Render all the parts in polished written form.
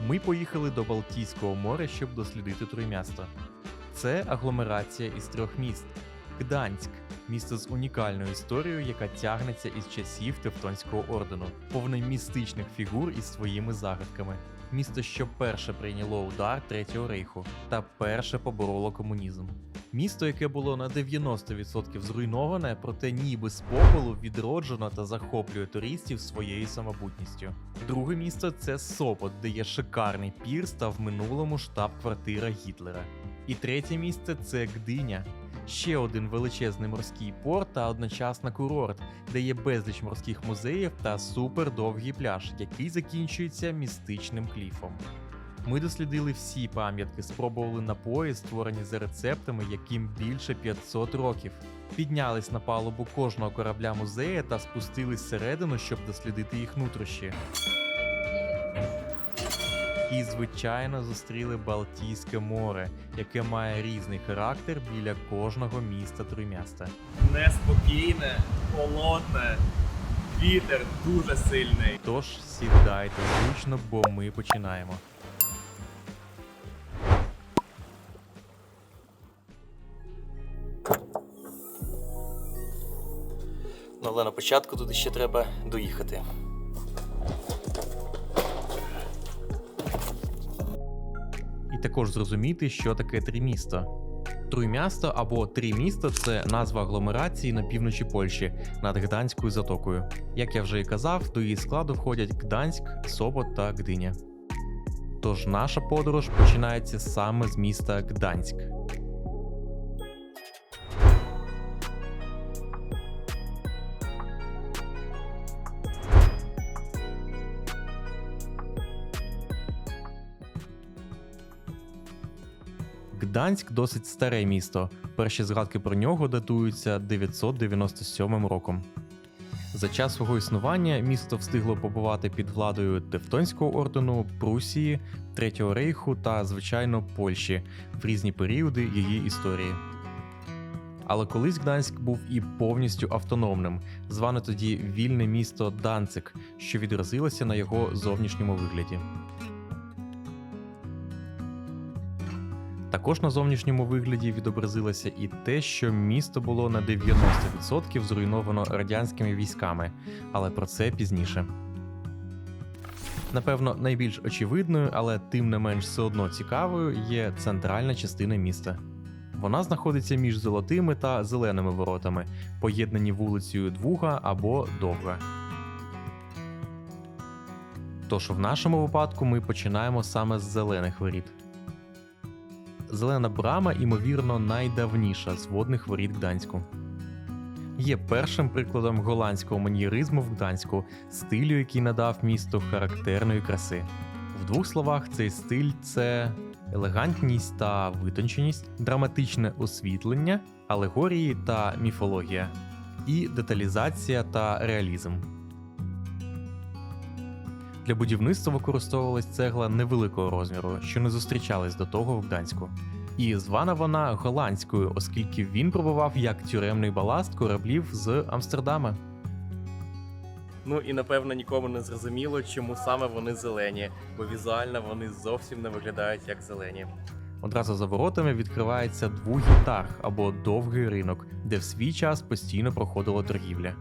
Ми поїхали до Балтійського моря, щоб дослідити Труймісто. Це агломерація із 3 міст. Гданськ – місто з унікальною історією, яка тягнеться із часів Тевтонського ордену, повне містичних фігур із своїми загадками. Місто, що перше прийняло удар Третього рейху та перше побороло комунізм. Місто, яке було на 90% зруйноване, проте ніби з попелу відроджено та захоплює туристів своєю самобутністю. Друге місто – це Сопот, де є шикарний пірс та в минулому штаб-квартира Гітлера. І третє місце – це Гдиня. Ще один величезний морський порт та одночасно курорт, де є безліч морських музеїв та супердовгий пляж, який закінчується містичним кліфом. Ми дослідили всі пам'ятки, спробували напої, створені за рецептами, яким більше 500 років. Піднялись на палубу кожного корабля музея та спустились всередину, щоб дослідити їх нутрощі. І, звичайно, зустріли Балтійське море, яке має різний характер біля кожного міста Труйміста. Неспокійне, холодне, вітер дуже сильний. Тож сідайте зручно, бо ми починаємо. Але на початку туди ще треба доїхати. І також зрозуміти, що таке Тримісто. Труймісто або Тримісто – це назва агломерації на півночі Польщі над Гданською затокою. Як я вже і казав, до її складу входять Гданськ, Сопот та Гдиня. Тож наша подорож починається саме з міста Гданськ. Гданськ – досить старе місто. Перші згадки про нього датуються 997 роком. За час свого існування місто встигло побувати під владою Тевтонського ордену, Прусії, Третього рейху та, звичайно, Польщі в різні періоди її історії. Але колись Гданськ був і повністю автономним, зване тоді вільне місто Данциг, що відразилося на його зовнішньому вигляді. Також на зовнішньому вигляді відобразилося і те, що місто було на 90% зруйновано радянськими військами, але про це пізніше. Напевно, найбільш очевидною, але тим не менш все одно цікавою, є центральна частина міста. Вона знаходиться між Золотими та Зеленими воротами, поєднані вулицею Двуга або Довга. Тож в нашому випадку ми починаємо саме з Зелених воріт. Зелена брама, ймовірно, найдавніша з водних воріт Гданську. Є першим прикладом голландського маньєризму в Гданську, стилю, який надав місту характерної краси. В двох словах, цей стиль – це елегантність та витонченість, драматичне освітлення, алегорії та міфологія, і деталізація та реалізм. Для будівництва використовувалась цегла невеликого розміру, що не зустрічалась до того в Гданську. І звана вона голландською, оскільки він пробував як тюремний баласт кораблів з Амстердама. Ну і напевно нікому не зрозуміло, чому саме вони зелені, бо візуально вони зовсім не виглядають як зелені. Одразу за воротами відкривається Двугий тарг або довгий ринок, де в свій час постійно проходила торгівля.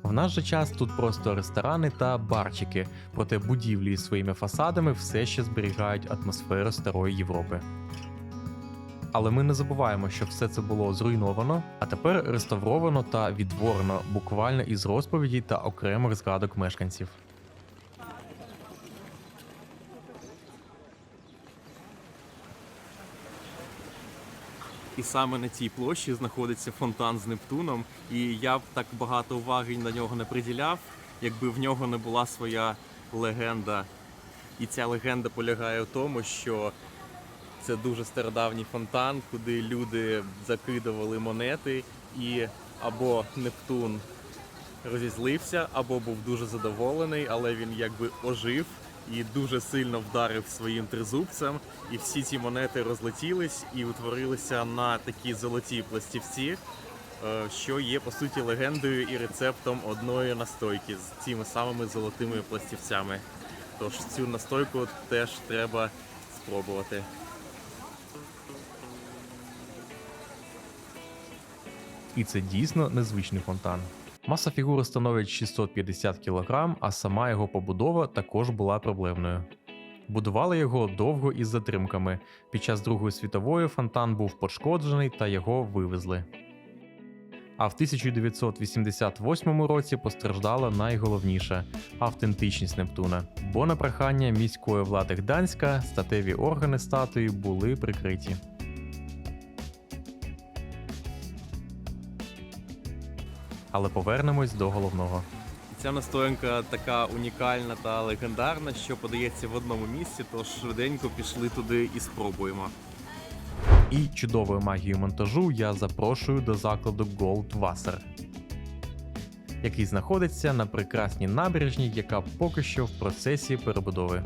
В наш же час тут просто ресторани та барчики, проте будівлі із своїми фасадами все ще зберігають атмосферу старої Європи. Але ми не забуваємо, що все це було зруйновано, а тепер реставровано та відтворено буквально із розповідей та окремих згадок мешканців. І саме на цій площі знаходиться фонтан з Нептуном, і я б так багато уваги на нього не приділяв, якби в нього не була своя легенда. І ця легенда полягає в тому, що це дуже стародавній фонтан, куди люди закидували монети, і або Нептун розізлився, або був дуже задоволений, але він якби ожив і дуже сильно вдарив своїм тризубцем, і всі ці монети розлетілись і утворилися на такі золоті пластівці. що є по суті легендою і рецептом одної настойки з цими самими золотими пластівцями. Тож цю настойку теж треба спробувати. І це дійсно незвичний фонтан. Маса фігури становить 650 кг, а сама його побудова також була проблемною. Будували його довго із затримками. Під час Другої світової фонтан був пошкоджений та його вивезли. А в 1988 році постраждала найголовніше – автентичність Нептуна. Бо на прохання міської влади Гданська статеві органи статуї були прикриті. Але повернемось до головного. Ця настоянка така унікальна та легендарна, що подається в одному місці, тож швиденько пішли туди і спробуємо. І чудовою магією монтажу я запрошую до закладу Goldwasser, який знаходиться на прекрасній набережній, яка поки що в процесі перебудови.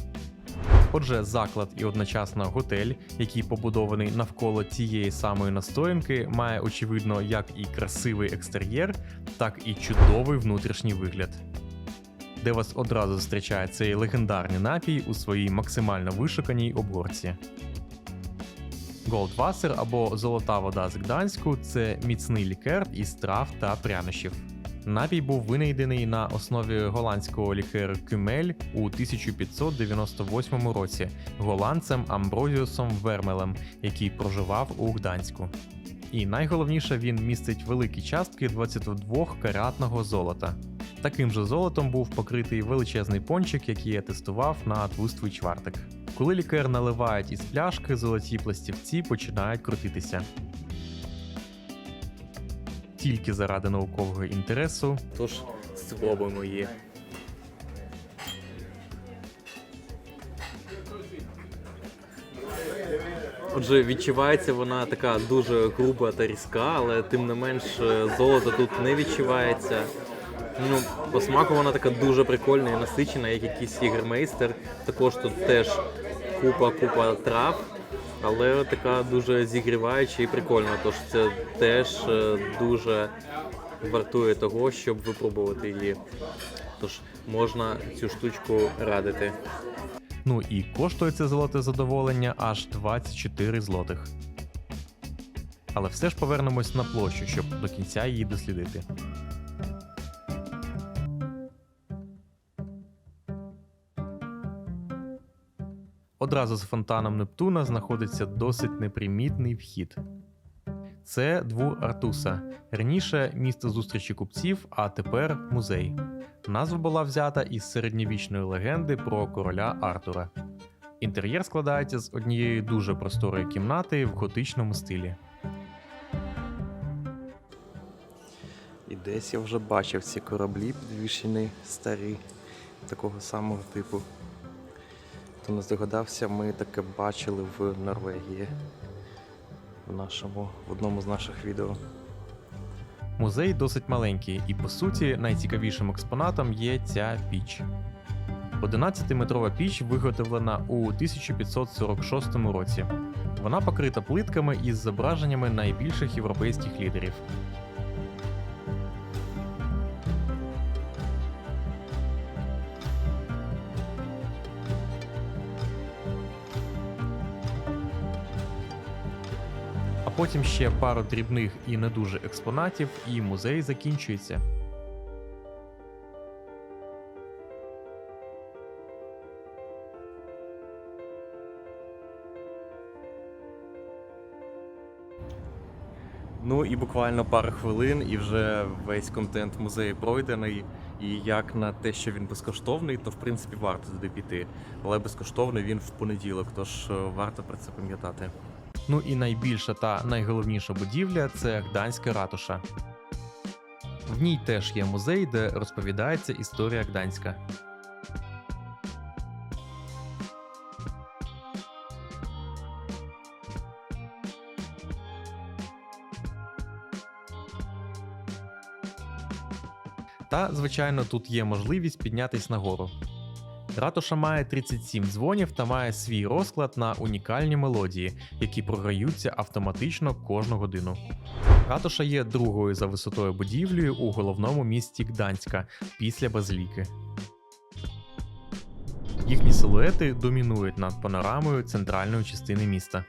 Отже, заклад і одночасно готель, який побудований навколо тієї самої настоянки, має очевидно як і красивий екстер'єр, так і чудовий внутрішній вигляд, де вас одразу зустрічає цей легендарний напій у своїй максимально вишуканій обгорці. Goldwasser або золота вода з Гданську – це міцний лікер із трав та прянощів. Напій був винайдений на основі голландського лікеру Кюмель у 1598 році голландцем Амброзіусом Вермелем, який проживав у Гданську. І найголовніше, він містить великі частки 22-каратного золота. Таким же золотом був покритий величезний пончик, який я тестував на твуствий чвартик. Коли лікер наливають із пляшки, золоті пластівці починають крутитися. Тільки заради наукового інтересу. Тож спробуємо її. Отже, відчувається вона така дуже груба та різка, але тим не менш золото тут не відчувається. Ну, по смаку вона така дуже прикольна і насичена, як якийсь єгермейстер. Також тут теж купа трав, але така дуже зігріваюча і прикольна. Тож це теж дуже вартує того, щоб випробувати її. Тож можна цю штучку радити. Ну і коштує це золоте задоволення аж 24 злотих. Але все ж повернемось на площу, щоб до кінця її дослідити. Одразу з фонтаном Нептуна знаходиться досить непримітний вхід. Це двор Артуса, раніше місце зустрічі купців, а тепер музей. Назва була взята із середньовічної легенди про короля Артура. Інтер'єр складається з однієї дуже просторої кімнати в готичному стилі. І десь я вже бачив ці кораблі підвішені старі, такого самого типу. Хто не здогадався, ми таке бачили в Норвегії в одному з наших відео. Музей досить маленький і, по суті, найцікавішим експонатом є ця піч. 11-метрова піч виготовлена у 1546 році. Вона покрита плитками із зображеннями найбільших європейських лідерів. А потім ще пару дрібних і не дуже експонатів, і музей закінчується. Ну і буквально пару хвилин, і вже весь контент музею пройдений. І як на те, що він безкоштовний, то в принципі варто туди піти. Але безкоштовний він в понеділок, тож варто про це пам'ятати. Ну і найбільша та найголовніша будівля – це Гданська ратуша. В ній теж є музей, де розповідається історія Гданська. Та, звичайно, тут є можливість піднятись нагору. Ратуша має 37 дзвонів та має свій розклад на унікальні мелодії, які програються автоматично кожну годину. Ратуша є другою за висотою будівлею у головному місті Гданська після базиліки. Їхні силуети домінують над панорамою центральної частини міста.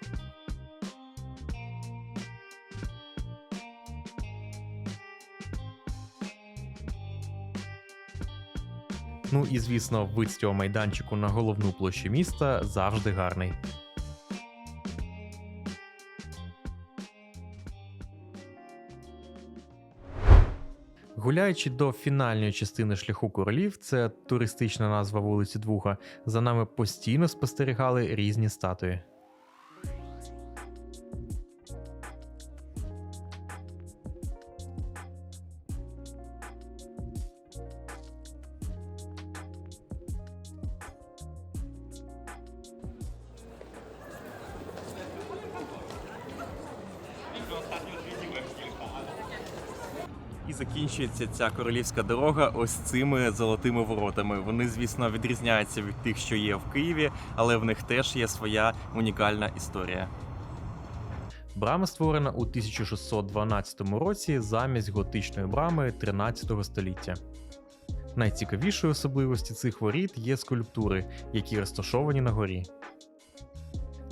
Ну і звісно, вид з цього майданчику на головну площу міста завжди гарний. Гуляючи до фінальної частини шляху королів, це туристична назва вулиці Двуха, за нами постійно спостерігали різні статуї. І закінчується ця королівська дорога ось цими золотими воротами. Вони, звісно, відрізняються від тих, що є в Києві, але в них теж є своя унікальна історія. Брама створена у 1612 році замість готичної брами 13 століття. Найцікавішою особливістю цих воріт є скульптури, які розташовані на горі.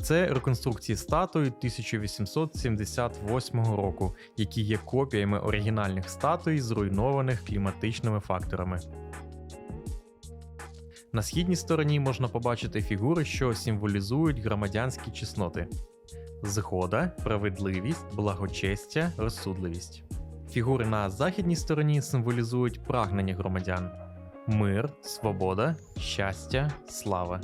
Це реконструкції статуй 1878 року, які є копіями оригінальних статуй, зруйнованих кліматичними факторами. На східній стороні можна побачити фігури, що символізують громадянські чесноти: згода, справедливість, благочестя, розсудливість. Фігури на західній стороні символізують прагнення громадян: мир, свобода, щастя, слава.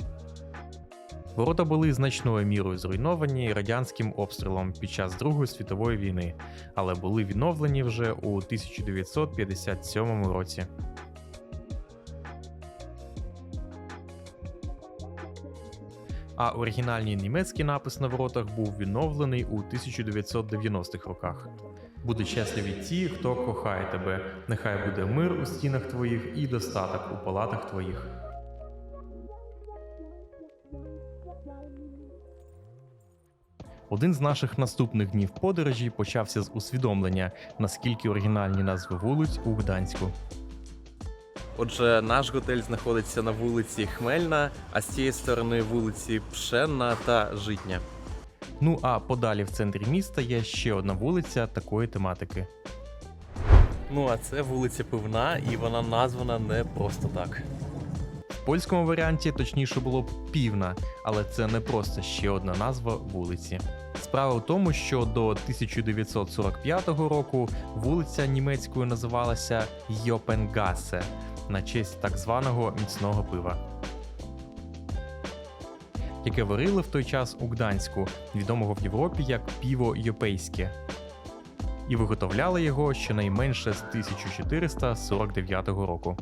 Ворота були значною мірою зруйновані радянським обстрілом під час Другої світової війни, але були відновлені вже у 1957 році. А оригінальний німецький напис на воротах був відновлений у 1990-х роках. Будуть щасливі ті, хто кохає тебе, нехай буде мир у стінах твоїх і достаток у палатах твоїх. Один з наших наступних днів подорожі почався з усвідомлення, наскільки оригінальні назви вулиць у Гданську. Отже, наш готель знаходиться на вулиці Хмельна, а з цієї сторони вулиці Пшенна та Житня. Ну а подалі в центрі міста є ще одна вулиця такої тематики. Ну а це вулиця Пивна, і вона названа не просто так. В польському варіанті точніше було б Півна, але це не просто ще одна назва вулиці. Справа в тому, що до 1945 року вулиця німецькою називалася Йопенгасе на честь так званого міцного пива, яке варили в той час у Гданську, відомого в Європі як піво йопейське, і виготовляли його щонайменше з 1449 року.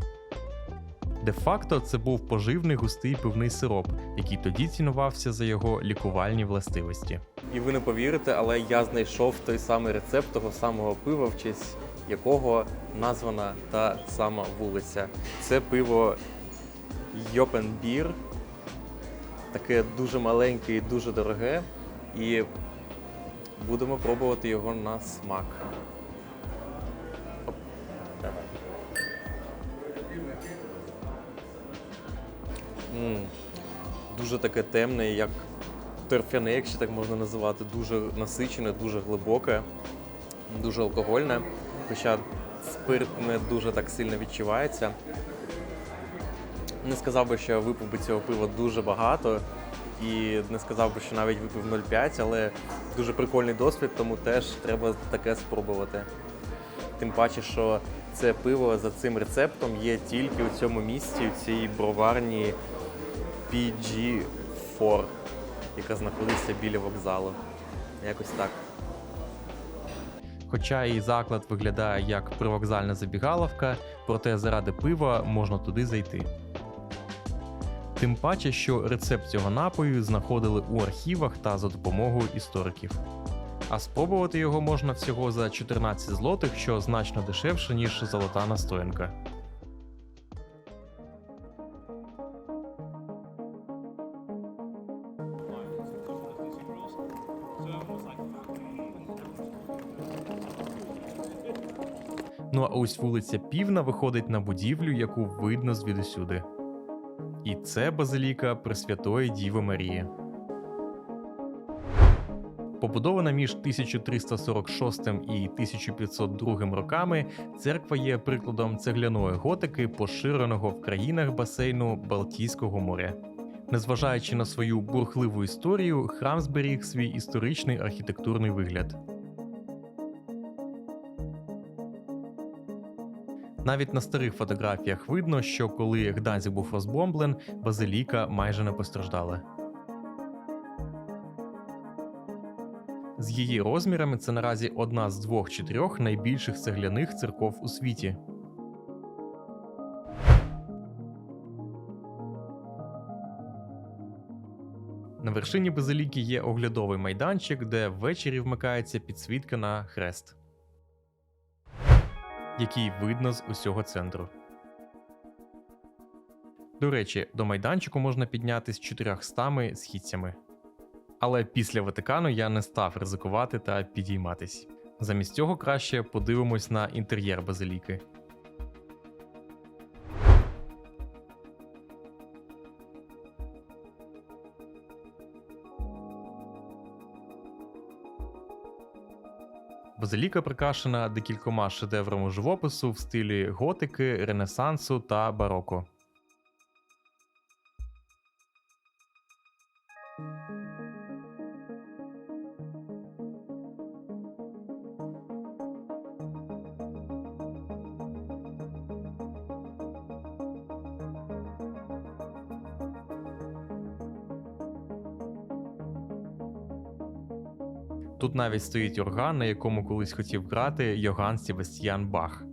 Де-факто це був поживний густий пивний сироп, який тоді цінувався за його лікувальні властивості. І ви не повірите, але я знайшов той самий рецепт того самого пива, в честь якого названа та сама вулиця. Це пиво Йопенбір, таке дуже маленьке і дуже дороге, і будемо пробувати його на смак. Дуже таке темне, як торфяне, якщо так можна називати, дуже насичене, дуже глибоке, дуже алкогольне, хоча спирт не дуже так сильно відчувається. Не сказав би, що я випив би цього пива дуже багато, і не сказав би, що навіть випив 0,5, але дуже прикольний досвід, тому теж треба таке спробувати. Тим паче, що це пиво за цим рецептом є тільки у цьому місці, у цій броварні PG4, яка знаходиться біля вокзалу. Якось так. Хоча і заклад виглядає як привокзальна забігаловка, проте заради пива можна туди зайти. Тим паче, що рецепт цього напою знаходили у архівах та за допомогою істориків. А спробувати його можна всього за 14 злотих, що значно дешевше, ніж золота настоянка. Ну а ось вулиця Півна виходить на будівлю, яку видно звідусюди. І це базиліка Пресвятої Діви Марії. Побудована між 1346 і 1502 роками, церква є прикладом цегляної готики, поширеного в країнах басейну Балтійського моря. Незважаючи на свою бурхливу історію, храм зберіг свій історичний архітектурний вигляд. Навіть на старих фотографіях видно, що коли Гданськ був розбомблен, базиліка майже не постраждала. З її розмірами це наразі одна з 2 чи 3 найбільших цегляних церков у світі. На вершині базиліки є оглядовий майданчик, де ввечері вмикається підсвітка на хрест, який видно з усього центру. До речі, до майданчику можна піднятись 400 східцями. Але після Ватикану я не став ризикувати та підійматись. Замість цього краще подивимось на інтер'єр базиліки. Базиліка прикрашена декількома шедеврами живопису в стилі готики, ренесансу та бароко. Тут навіть стоїть орган, на якому колись хотів грати Йоганн Себастьян Бах.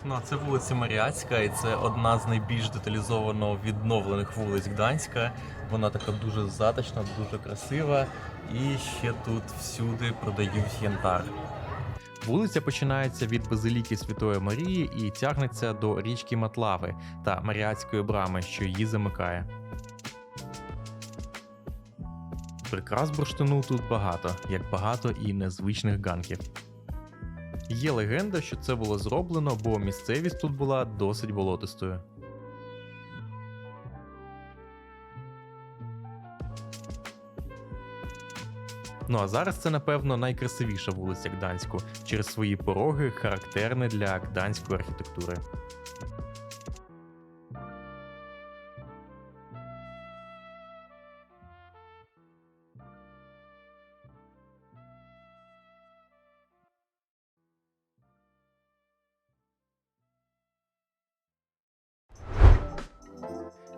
Ну, а це вулиця Маріатська, і це одна з найбільш деталізовано відновлених вулиць Гданська. Вона така дуже затишна, дуже красива, і ще тут всюди продають янтар. Вулиця починається від Базиліки Святої Марії і тягнеться до річки Матлави та Маріатської брами, що її замикає. Прикрас бурштину тут багато, як багато і незвичних ганків. Є легенда, що це було зроблено, бо місцевість тут була досить болотистою. Ну а зараз це, напевно, найкрасивіша вулиця Гданську через свої пороги, характерні для гданської архітектури.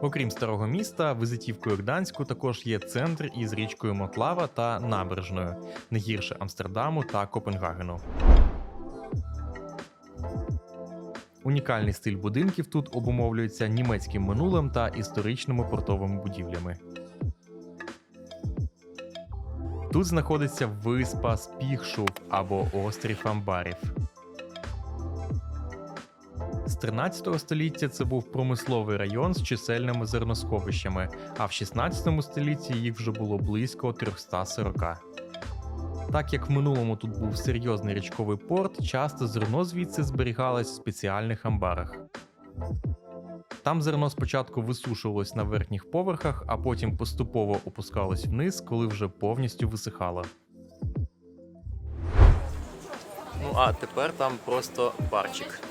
Окрім старого міста, візитівкою Гданську також є центр із річкою Матлава та набережною, не гірше Амстердаму та Копенгагену. Унікальний стиль будинків тут обумовлюється німецьким минулим та історичними портовими будівлями. Тут знаходиться виспа Спіхшув або острів Амбарів. З 13 століття це був промисловий район з чисельними зерносховищами, а в 16 столітті їх вже було близько 340. Так як в минулому тут був серйозний річковий порт, часто зерно звідси зберігалось в спеціальних амбарах. Там зерно спочатку висушувалось на верхніх поверхах, а потім поступово опускалось вниз, коли вже повністю висихало. Ну а тепер там просто барчик.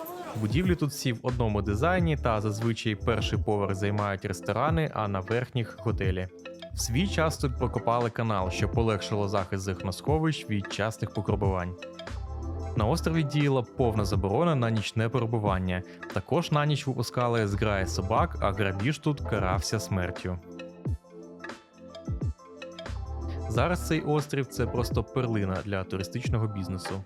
Будівлі тут всі в одному дизайні, та зазвичай перший поверх займають ресторани, а на верхніх – готелі. В свій час тут прокопали канал, що полегшило захист зерносховищ від частих пограбувань. На острові діяла повна заборона на нічне перебування. Також на ніч випускали зграї собак, а грабіж тут карався смертю. Зараз цей острів – це просто перлина для туристичного бізнесу.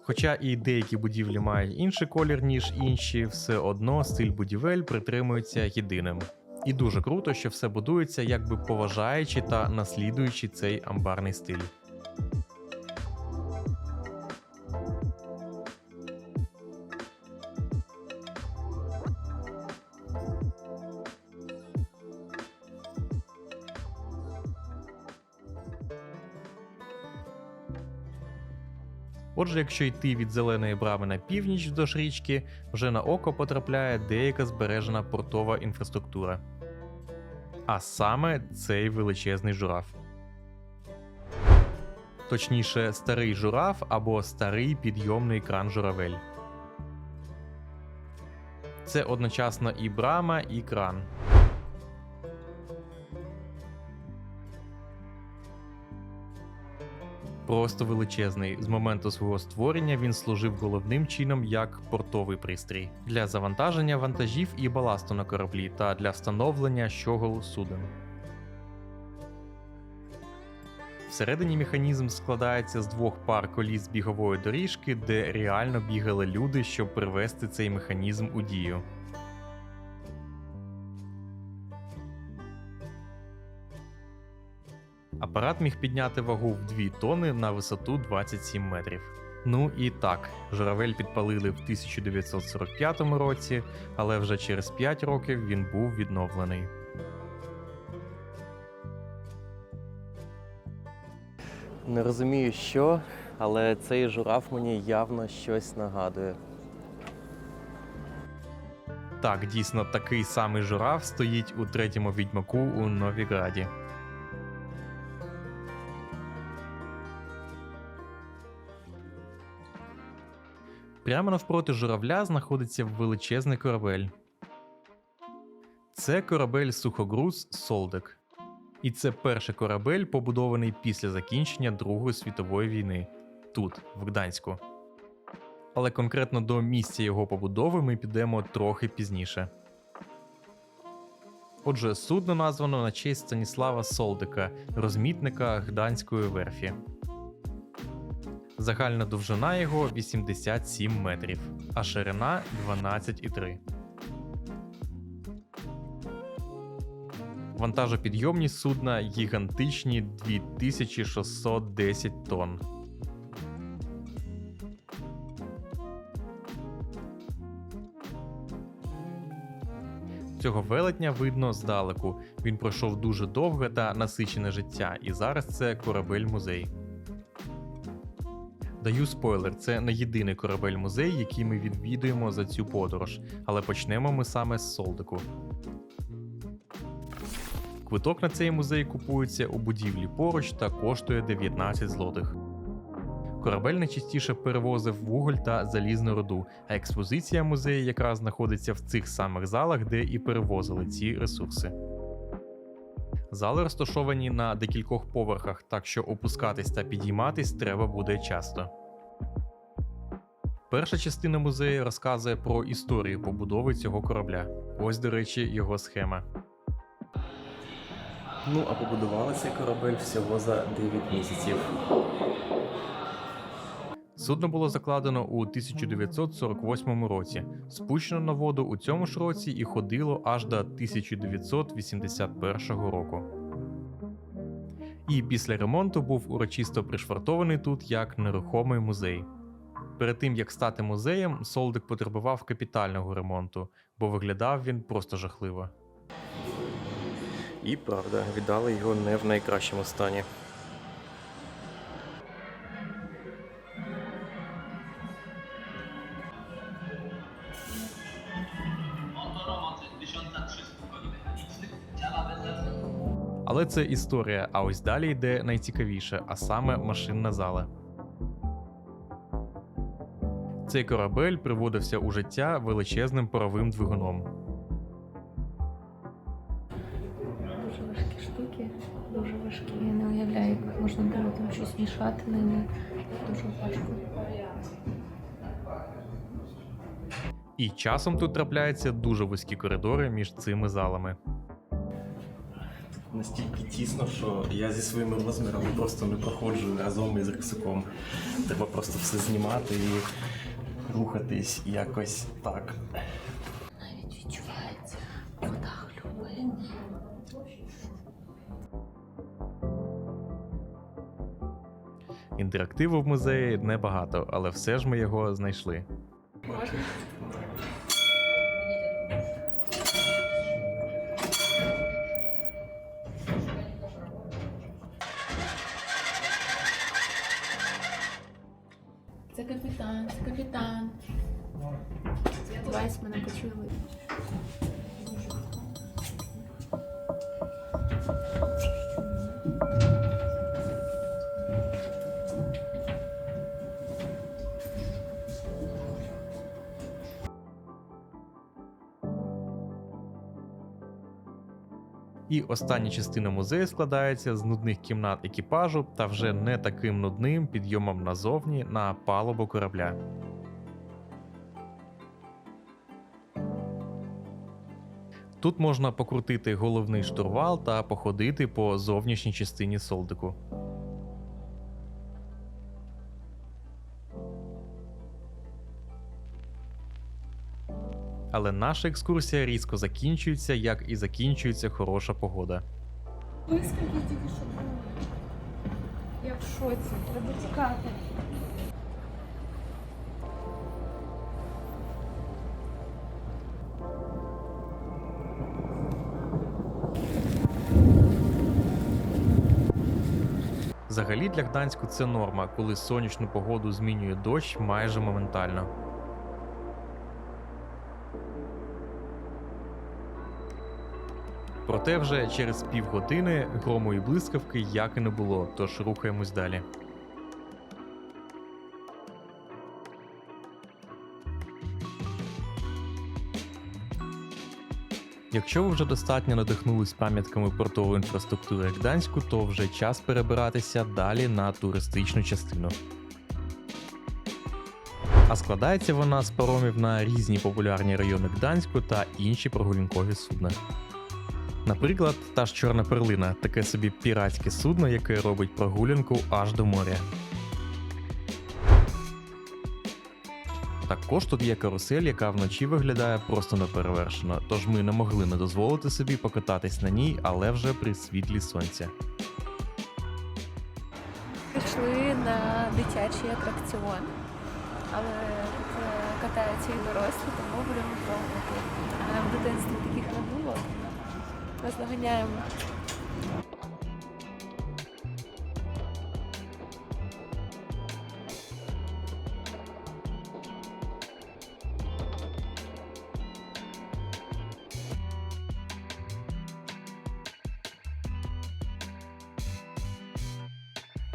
Хоча і деякі будівлі мають інший колір, ніж інші, все одно стиль будівель притримується єдиним. І дуже круто, що все будується, якби поважаючи та наслідуючи цей амбарний стиль. Отже, якщо йти від Зеленої брами на північ вздовж річки, вже на око потрапляє деяка збережена портова інфраструктура. А саме цей величезний жураф. Точніше, старий жураф або старий підйомний кран-журавель. Це одночасно і брама, і кран. Просто величезний. З моменту свого створення він служив головним чином як портовий пристрій для завантаження вантажів і баласту на кораблі та для встановлення щогол суден. Всередині механізм складається з двох пар коліс бігової доріжки, де реально бігали люди, щоб привести цей механізм у дію. Апарат міг підняти вагу в 2 тонни на висоту 27 метрів. Ну і так, журавель підпалили в 1945 році, але вже через 5 років він був відновлений. Не розумію що, але цей жураф мені явно щось нагадує. Так, дійсно, такий самий жураф стоїть у третьому відьмаку у Новіграді. Прямо навпроти журавля знаходиться величезний корабель. Це корабель-сухогруз «Солдик». І це перший корабель, побудований після закінчення Другої світової війни. Тут, в Гданську. Але конкретно до місця його побудови ми підемо трохи пізніше. Отже, судно названо на честь Станіслава Солдика, розмітника Гданської верфі. Загальна довжина його 87 метрів, а ширина 12,3. Вантажопідйомність судна гігантичні 2610 тонн. Цього велетня видно здалеку. Він пройшов дуже довге та насичене життя, і зараз це корабель-музей. Даю спойлер, це не єдиний корабель-музей, який ми відвідуємо за цю подорож, але почнемо ми саме з Солдику. Квиток на цей музей купується у будівлі поруч та коштує 19 злотих. Корабель найчастіше перевозив вуголь та залізну руду, а експозиція музею якраз знаходиться в цих самих залах, де і перевозили ці ресурси. Зали розташовані на декількох поверхах, так що опускатись та підійматись треба буде часто. Перша частина музею розказує про історію побудови цього корабля. Ось, до речі, його схема. Ну, а побудували цей корабель всього за 9 місяців. Судно було закладено у 1948 році, спущено на воду у цьому ж році і ходило аж до 1981 року. І після ремонту був урочисто пришвартований тут як нерухомий музей. Перед тим, як стати музеєм, Солдик потребував капітального ремонту, бо виглядав він просто жахливо. І правда, віддали його не в найкращому стані. Але це історія, а ось далі йде найцікавіше, а саме машинна зала. Цей корабель приводився у життя величезним паровим двигуном. Дуже важкі штуки, дуже важкі. Я не уявляю, як можна було там щось мішати ними. Дуже важко. І часом тут трапляються дуже вузькі коридори між цими залами. настільки тісно, що я зі своїми розмірами просто не проходжу разом із рюкзаком. Треба просто все знімати і рухатись якось так. Навіть відчувається вода хлюпає. Інтерактиву в музеї небагато, але все ж ми його знайшли. Це капітан, це капітан. Сподіваюсь, мене почули. І остання частина музею складається з нудних кімнат екіпажу та вже не таким нудним підйомом назовні на палубу корабля. Тут можна покрутити головний штурвал та походити по зовнішній частині солдику. Але наша екскурсія різко закінчується, як і закінчується хороша погода. Блискавки тільки що було. Я в шоці, треба тікати. Взагалі для Гданську це норма, коли сонячну погоду змінює дощ майже моментально. Проте вже через півгодини грому і блискавки як і не було, тож рухаємось далі. Якщо ви вже достатньо надихнулись пам'ятками портової інфраструктури Гданську, то вже час перебиратися далі на туристичну частину. А складається вона з паромів на різні популярні райони Гданську та інші прогулянкові судна. Наприклад, та ж Чорна Перлина – таке собі піратське судно, яке робить прогулянку аж до моря. Також тут є карусель, яка вночі виглядає просто неперевершено, тож ми не могли не дозволити собі покататись на ній, але вже при світлі сонця. Пішли на дитячий атракціон, але тут катаються і дорослі, тому будемо пробувати. В дитинстві таких не було. Наздоганяємо.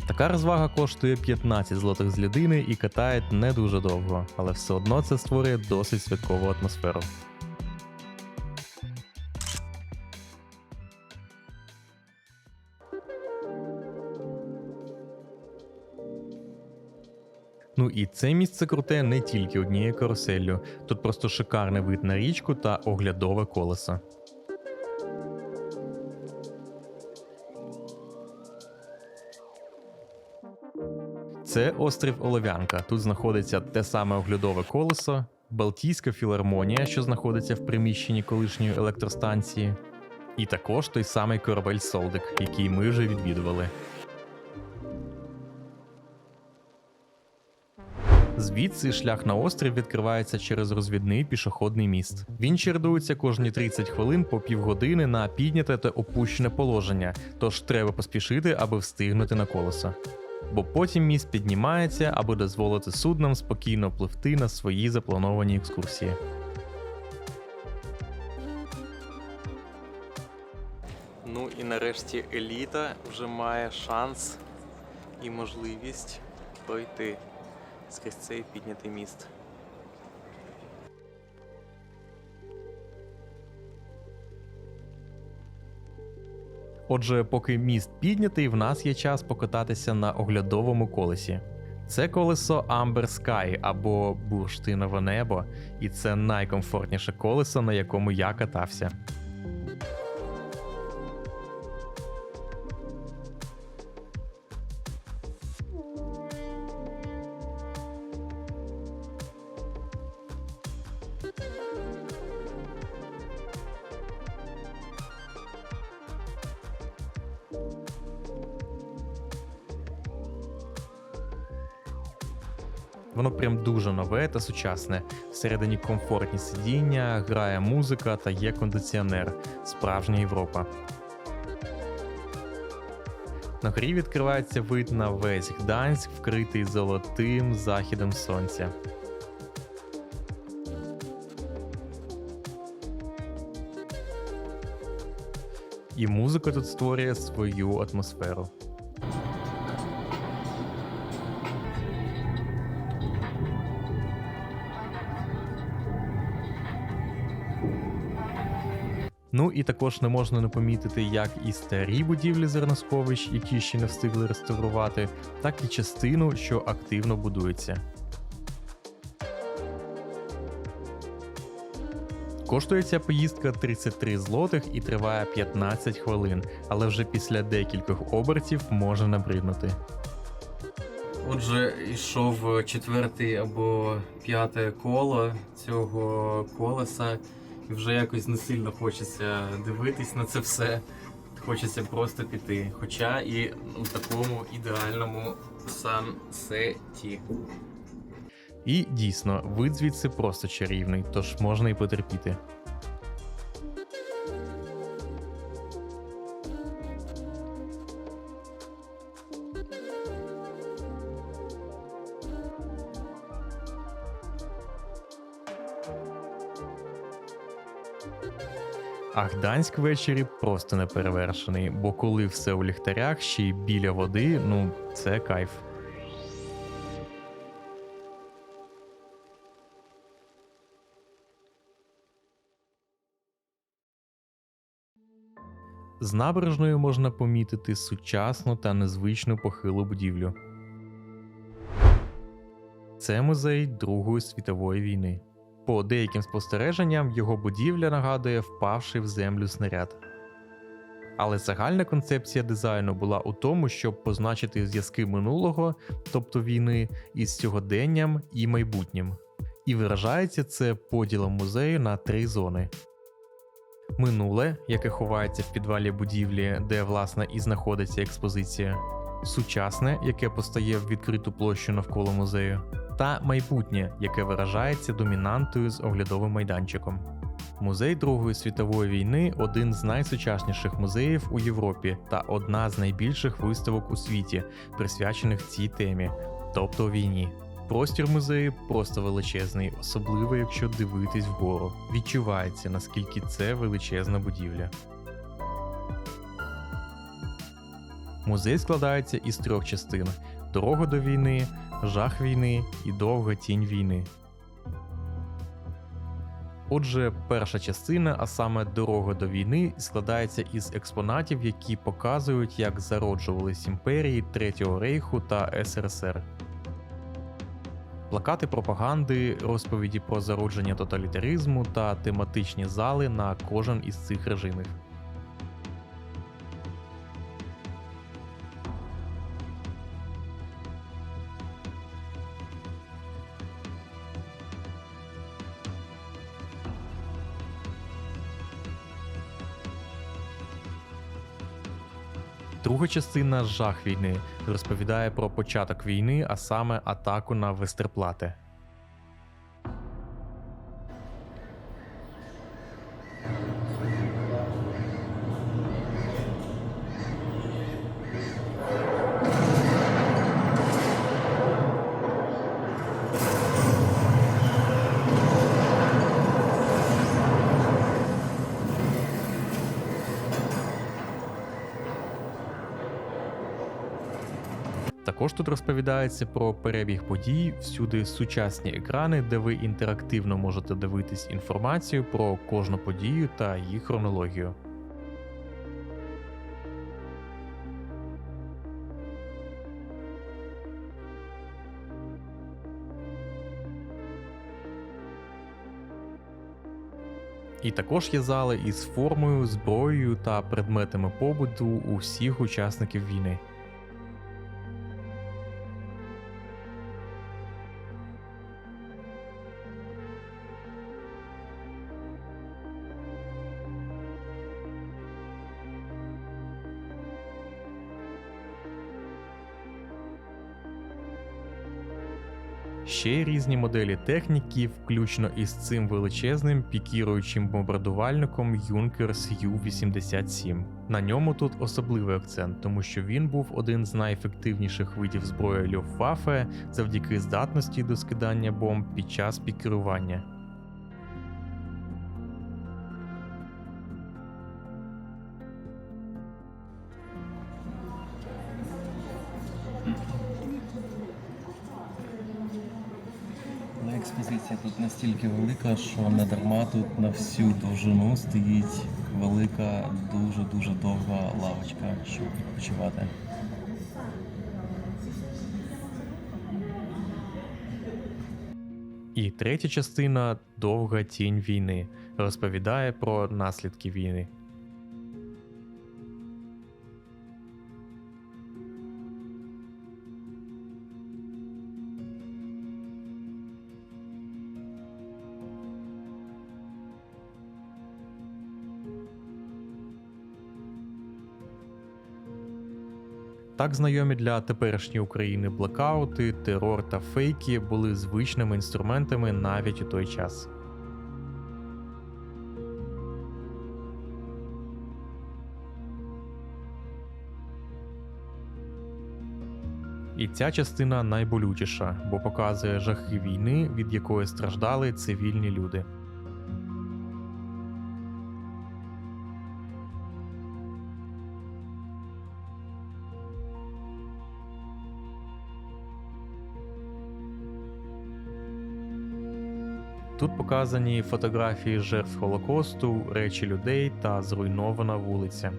Така розвага коштує 15 злотих з людини і катають не дуже довго, але все одно це створює досить святкову атмосферу. Ну і це місце круте не тільки однією каруселлю, тут просто шикарний вид на річку та оглядове колесо. Це острів Олов'янка. Тут знаходиться те саме оглядове колесо, Балтійська філармонія, що знаходиться в приміщенні колишньої електростанції, і також той самий корабель Солдик, який ми вже відвідували. Звідси шлях на острів відкривається через розвідний пішохідний міст. Він чередується кожні 30 хвилин по півгодини на підняте та опущене положення, тож треба поспішити, аби встигнути на колесо. Бо потім міст піднімається, аби дозволити суднам спокійно пливти на свої заплановані екскурсії. Ну і нарешті еліта вже має шанс і можливість пройти скрізь цей піднятий міст. Отже, поки міст піднятий, в нас є час покататися на оглядовому колесі. Це колесо Amber Sky або бурштинове небо, і це найкомфортніше колесо, на якому я катався. Воно прям дуже нове та сучасне. Всередині комфортні сидіння, грає музика та є кондиціонер. Справжня Європа. На горі відкривається вид на весь Гданськ, вкритий золотим західом сонця. І музика тут створює свою атмосферу. Ну і також не можна не помітити як і старі будівлі зерносховищ, які ще не встигли реставрувати, так і частину, що активно будується. Коштує ця поїздка 33 злотих і триває 15 хвилин, але вже після декількох обертів може набриднути. Отже, йшов четверте або п'яте коло цього колеса, і вже якось не сильно хочеться дивитись на це все. Хочеться просто піти. Хоча і у такому ідеальному сансеті. І дійсно, вид звідси просто чарівний, тож можна і потерпіти. А Гданськ ввечері просто неперевершений, бо коли все у ліхтарях, ще й біля води, ну це кайф. З набережною можна помітити сучасну та незвичну похилу будівлю. Це музей Другої світової війни. По деяким спостереженням, його будівля нагадує впавший в землю снаряд. Але загальна концепція дизайну була у тому, щоб позначити зв'язки минулого, тобто війни, із сьогоденням і майбутнім. І виражається це поділом музею на 3 зони. Минуле, яке ховається в підвалі будівлі, де, власне, і знаходиться експозиція. Сучасне, яке постає в відкриту площу навколо музею. Та майбутнє, яке виражається домінантою з оглядовим майданчиком. Музей Другої світової війни – один з найсучасніших музеїв у Європі та одна з найбільших виставок у світі, присвячених цій темі, тобто війні. Простір музею просто величезний, особливо якщо дивитись вгору. Відчувається, наскільки це величезна будівля. Музей складається із 3 частин – дорога до війни, жах війни і довга тінь війни. Отже, перша частина, а саме дорога до війни, складається із експонатів, які показують, як зароджувались імперії Третього Рейху та СРСР. Плакати пропаганди, розповіді про зародження тоталітаризму та тематичні зали на кожен із цих режимів. Друга частина «Жах війни» розповідає про початок війни, а саме атаку на Вестерплате. Також тут розповідається про перебіг подій, всюди сучасні екрани, де ви інтерактивно можете дивитись інформацію про кожну подію та її хронологію. І також є зали із формою, зброєю та предметами побуту у всіх учасників війни. Ще й різні моделі техніки, включно із цим величезним пікіруючим бомбардувальником Junkers Ju-87. На ньому тут особливий акцент, тому що він був один з найефективніших видів зброї Люфтваффе завдяки здатності до скидання бомб під час пікірування. Але експозиція тут настільки велика, що не дарма тут на всю довжину стоїть велика, дуже-дуже довга лавочка, щоб відпочивати. І третя частина «Довга тінь війни» розповідає про наслідки війни. Так знайомі для теперішньої України блекаути, терор та фейки були звичними інструментами навіть у той час. І ця частина найболючіша, бо показує жахи війни, від якої страждали цивільні люди. Тут показані фотографії жертв Голокосту, речі людей та зруйнована вулиця.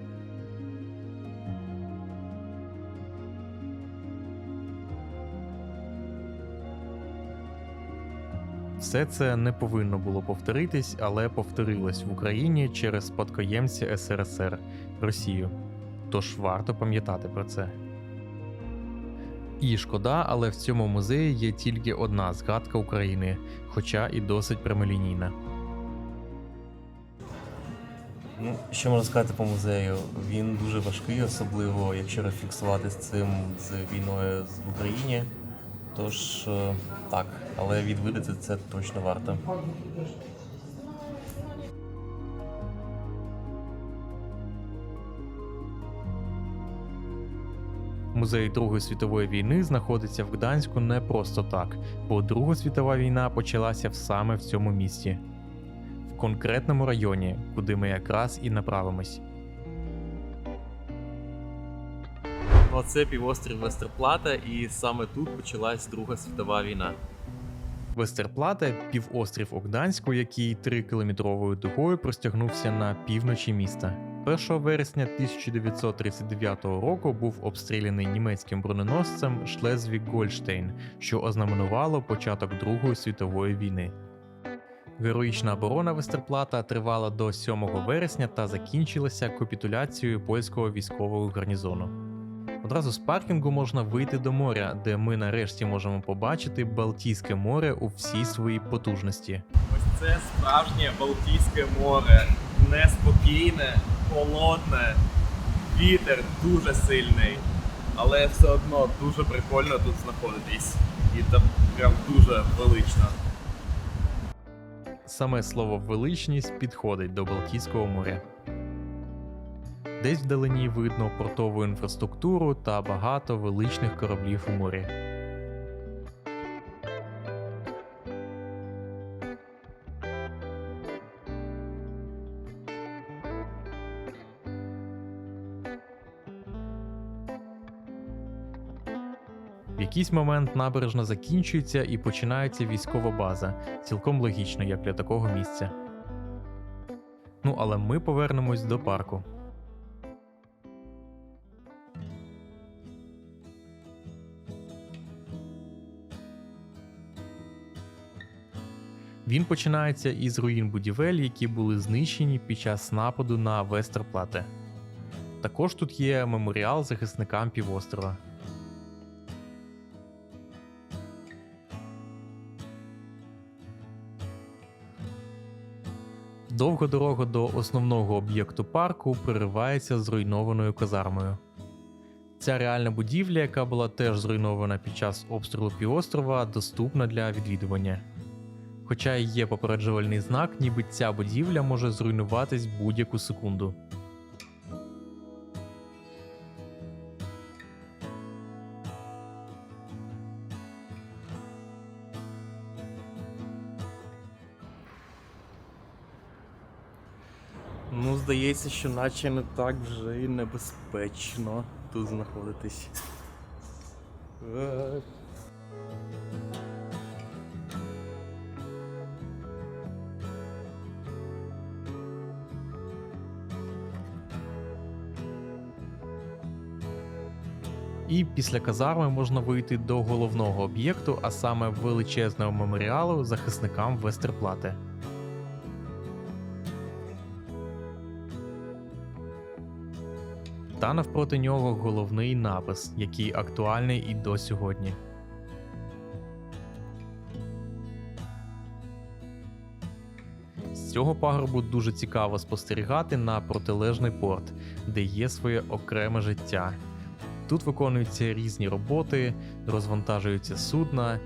Все це не повинно було повторитись, але повторилось в Україні через спадкоємця СРСР – Росію. Тож варто пам'ятати про це. І шкода, але в цьому музеї є тільки одна згадка України, хоча і досить прямолінійна. Ну, що можна сказати по музею? Він дуже важкий, особливо якщо рефлексувати з цим, з війною в Україні. Тож, так, але відвідати це точно варто. Музей Другої світової війни знаходиться в Гданську не просто так, бо Друга світова війна почалася саме в цьому місті. В конкретному районі, куди ми якраз і направимось. Оце півострів Вестерплата, і саме тут почалась Друга світова війна. Вестерплата – півострів у Гданську, який 3-кілометровою дугою простягнувся на півночі міста. 1 вересня 1939 року був обстріляний німецьким броненосцем Шлезвіг-Гольштейн, що ознаменувало початок Другої світової війни. Героїчна оборона Вестерплата тривала до 7 вересня та закінчилася капітуляцією польського військового гарнізону. Одразу з паркінгу можна вийти до моря, де ми нарешті можемо побачити Балтійське море у всій своїй потужності. Ось це справжнє Балтійське море. Неспокійне, холодне, вітер дуже сильний, але все одно дуже прикольно тут знаходитись. І там прям дуже велично. Саме слово «величність» підходить до Балтійського моря. Десь вдалині видно портову інфраструктуру та багато величних кораблів у морі. В якийсь момент набережна закінчується і починається військова база, цілком логічно, як для такого місця. Ну, але ми повернемось до парку. Він починається із руїн будівель, які були знищені під час нападу на Вестерплате. Також тут є меморіал захисникам півострова. Довга дорога до основного об'єкту парку переривається зруйнованою казармою. Ця реальна будівля, яка була теж зруйнована під час обстрілу півострова, доступна для відвідування. Хоча і є попереджувальний знак, ніби ця будівля може зруйнуватись будь-яку секунду. Ну, здається, що наче не так вже і небезпечно тут знаходитись. І після казарми можна вийти до головного об'єкту, а саме величезного меморіалу захисникам Вестерплате. Та навпроти нього головний напис, який актуальний і до сьогодні. З цього пагорбу дуже цікаво спостерігати на протилежний порт, де є своє окреме життя. Тут виконуються різні роботи, розвантажуються судна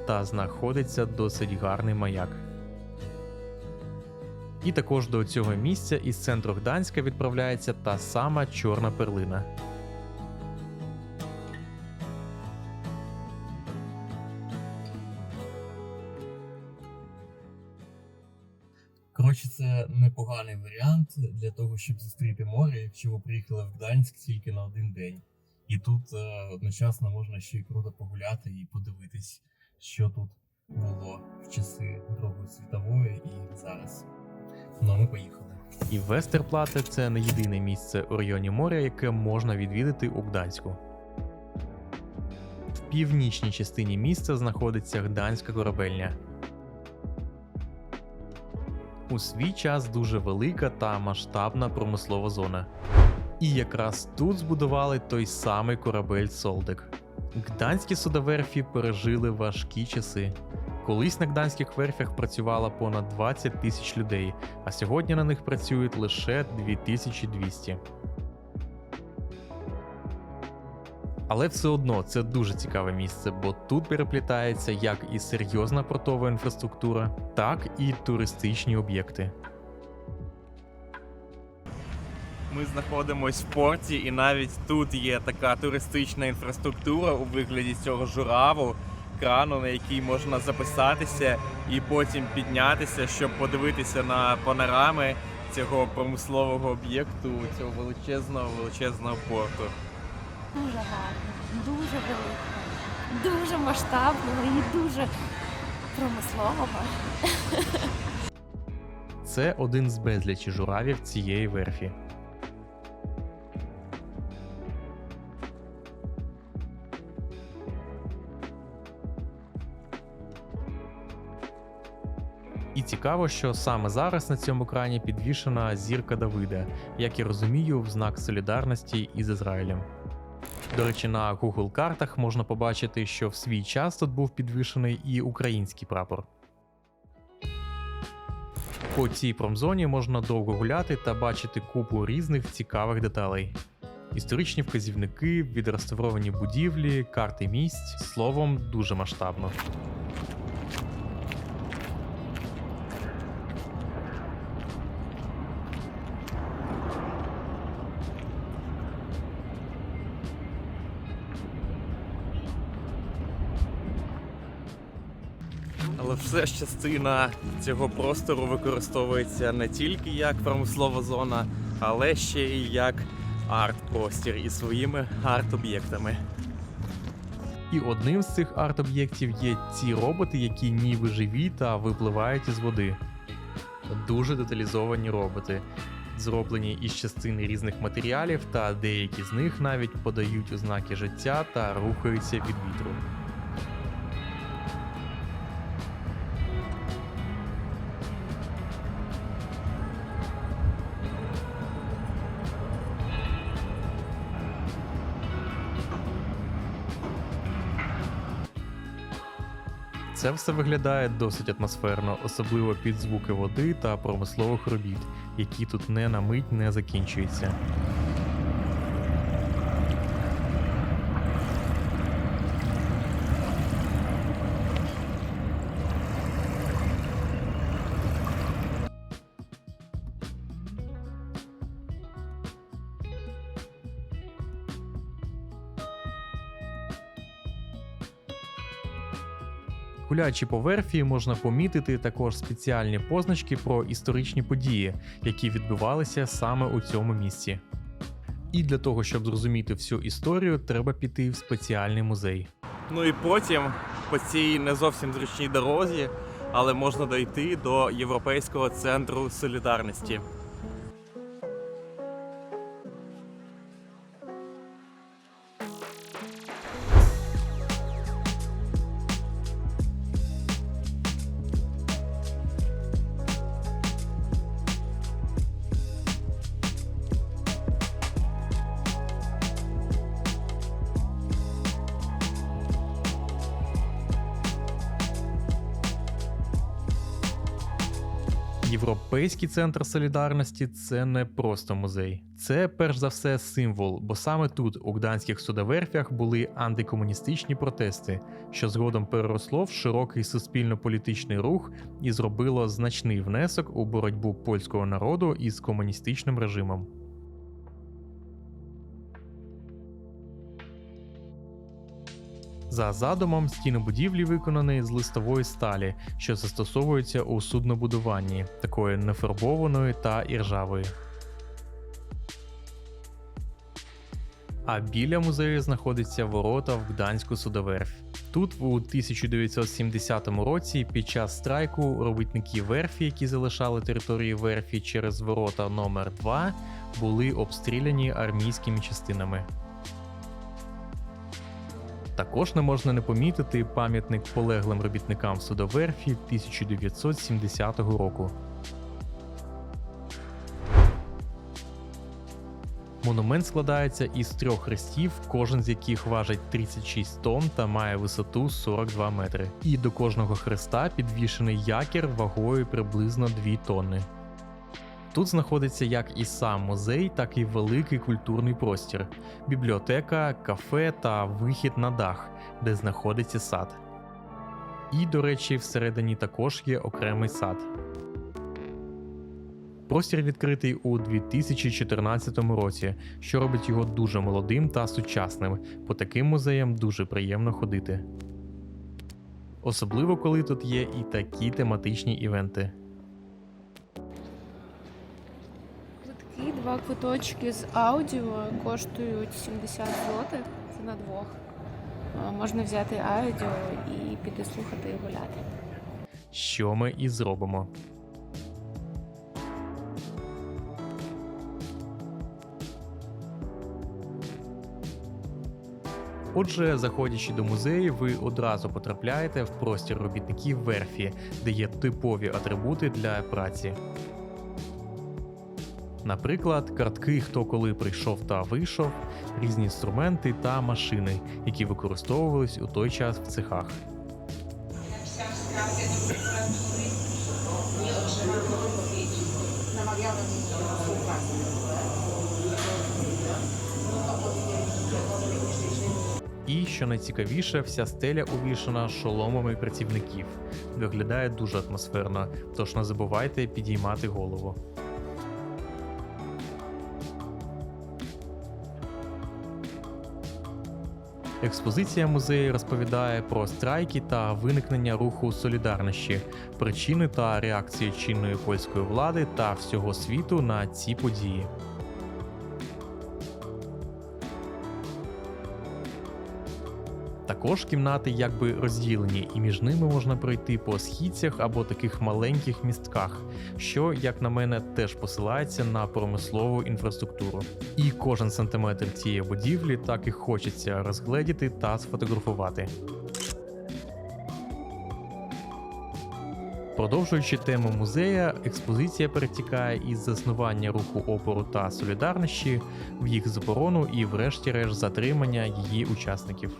та знаходиться досить гарний маяк. І також до цього місця із центру Гданська відправляється та сама чорна перлина. Коротше, це непоганий варіант для того, щоб зустріти море, якщо ви приїхали в Гданськ тільки на один день. І тут одночасно можна ще й круто погуляти і подивитись, що тут було в часи Другої світової і зараз. Ну, а ми поїхали. І Вестерплате – це не єдине місце у районі моря, яке можна відвідати у Гданську. В північній частині міста знаходиться Гданська корабельня. У свій час дуже велика та масштабна промислова зона. І якраз тут збудували той самий корабель Солдек. Гданські судоверфі пережили важкі часи. Колись на гданських верфях працювало понад 20 тисяч людей, а сьогодні на них працюють лише 2200. Але все одно це дуже цікаве місце, бо тут переплітається як і серйозна портова інфраструктура, так і туристичні об'єкти. Ми знаходимось в порті, і навіть тут є така туристична інфраструктура у вигляді цього жураву, крану, на який можна записатися і потім піднятися, щоб подивитися на панорами цього промислового об'єкту, цього величезного порту. Дуже гарно, дуже велико, дуже масштабного і дуже промислового. Це один з безлічі журавів цієї верфі. І цікаво, що саме зараз на цьому крані підвішена зірка Давида, як я розумію, в знак солідарності із Ізраїлем. До речі, на Google картах можна побачити, що в свій час тут був підвішений і український прапор. По цій промзоні можна довго гуляти та бачити купу різних цікавих деталей. Історичні вказівники, відреставровані будівлі, карти місць, словом, дуже масштабно. Але все ж частина цього простору використовується не тільки як промислова зона, але ще й як арт-простір із своїми арт-об'єктами. І одним з цих арт-об'єктів є ці роботи, які ніби живі та випливають із води. Дуже деталізовані роботи, зроблені із частин різних матеріалів, та деякі з них навіть подають ознаки життя та рухаються від вітру. Це все виглядає досить атмосферно, особливо під звуки води та промислових робіт, які тут не на мить не закінчуються. Гуляючи по верфі, можна помітити також спеціальні позначки про історичні події, які відбувалися саме у цьому місці. І для того, щоб зрозуміти всю історію, треба піти в спеціальний музей. Ну і потім по цій не зовсім зручній дорозі, але можна дойти до Європейського центру солідарності. Європейський центр солідарності – це не просто музей. Це перш за все символ, бо саме тут, у гданських судоверфях, були антикомуністичні протести, що згодом переросло в широкий суспільно-політичний рух і зробило значний внесок у боротьбу польського народу із комуністичним режимом. За задумом, стіни будівлі виконані з листової сталі, що застосовується у суднобудуванні, такої нефарбованої та іржавої. А біля музею знаходяться ворота в Гданську судоверфь. Тут у 1970 році під час страйку робітники верфі, які залишали територію верфі через ворота номер 2, були обстріляні армійськими частинами. Також не можна не помітити пам'ятник полеглим робітникам судоверфі 1970 року. Монумент складається із 3 хрестів, кожен з яких важить 36 тонн та має висоту 42 метри. І до кожного хреста підвішений якір вагою приблизно 2 тонни. Тут знаходиться як і сам музей, так і великий культурний простір, бібліотека, кафе та вихід на дах, де знаходиться сад. І, до речі, всередині також є окремий сад. Простір відкритий у 2014 році, що робить його дуже молодим та сучасним. По таким музеям дуже приємно ходити. Особливо, коли тут є і такі тематичні івенти. Квитки, 2 квиточки з аудіо коштують 70 злотих, це на двох. Можна взяти аудіо і піти слухати і гуляти. Що ми і зробимо. Отже, заходячи до музею, ви одразу потрапляєте в простір робітників верфі, де є типові атрибути для праці. Наприклад, картки «Хто коли прийшов та вийшов», різні інструменти та машини, які використовувались у той час в цехах. І, що найцікавіше, вся стеля увішана шоломами працівників. Виглядає дуже атмосферно, тож не забувайте підіймати голову. Експозиція музею розповідає про страйки та виникнення руху солідарності, причини та реакції чинної польської влади та всього світу на ці події. Також кімнати якби розділені, і між ними можна пройти по східцях або таких маленьких містках, що, як на мене, теж посилається на промислову інфраструктуру. І кожен сантиметр цієї будівлі так і хочеться розгледіти та сфотографувати. Продовжуючи тему музея, експозиція перетікає із заснування руху опору та солідарності в їх заборону і врешті-решт затримання її учасників.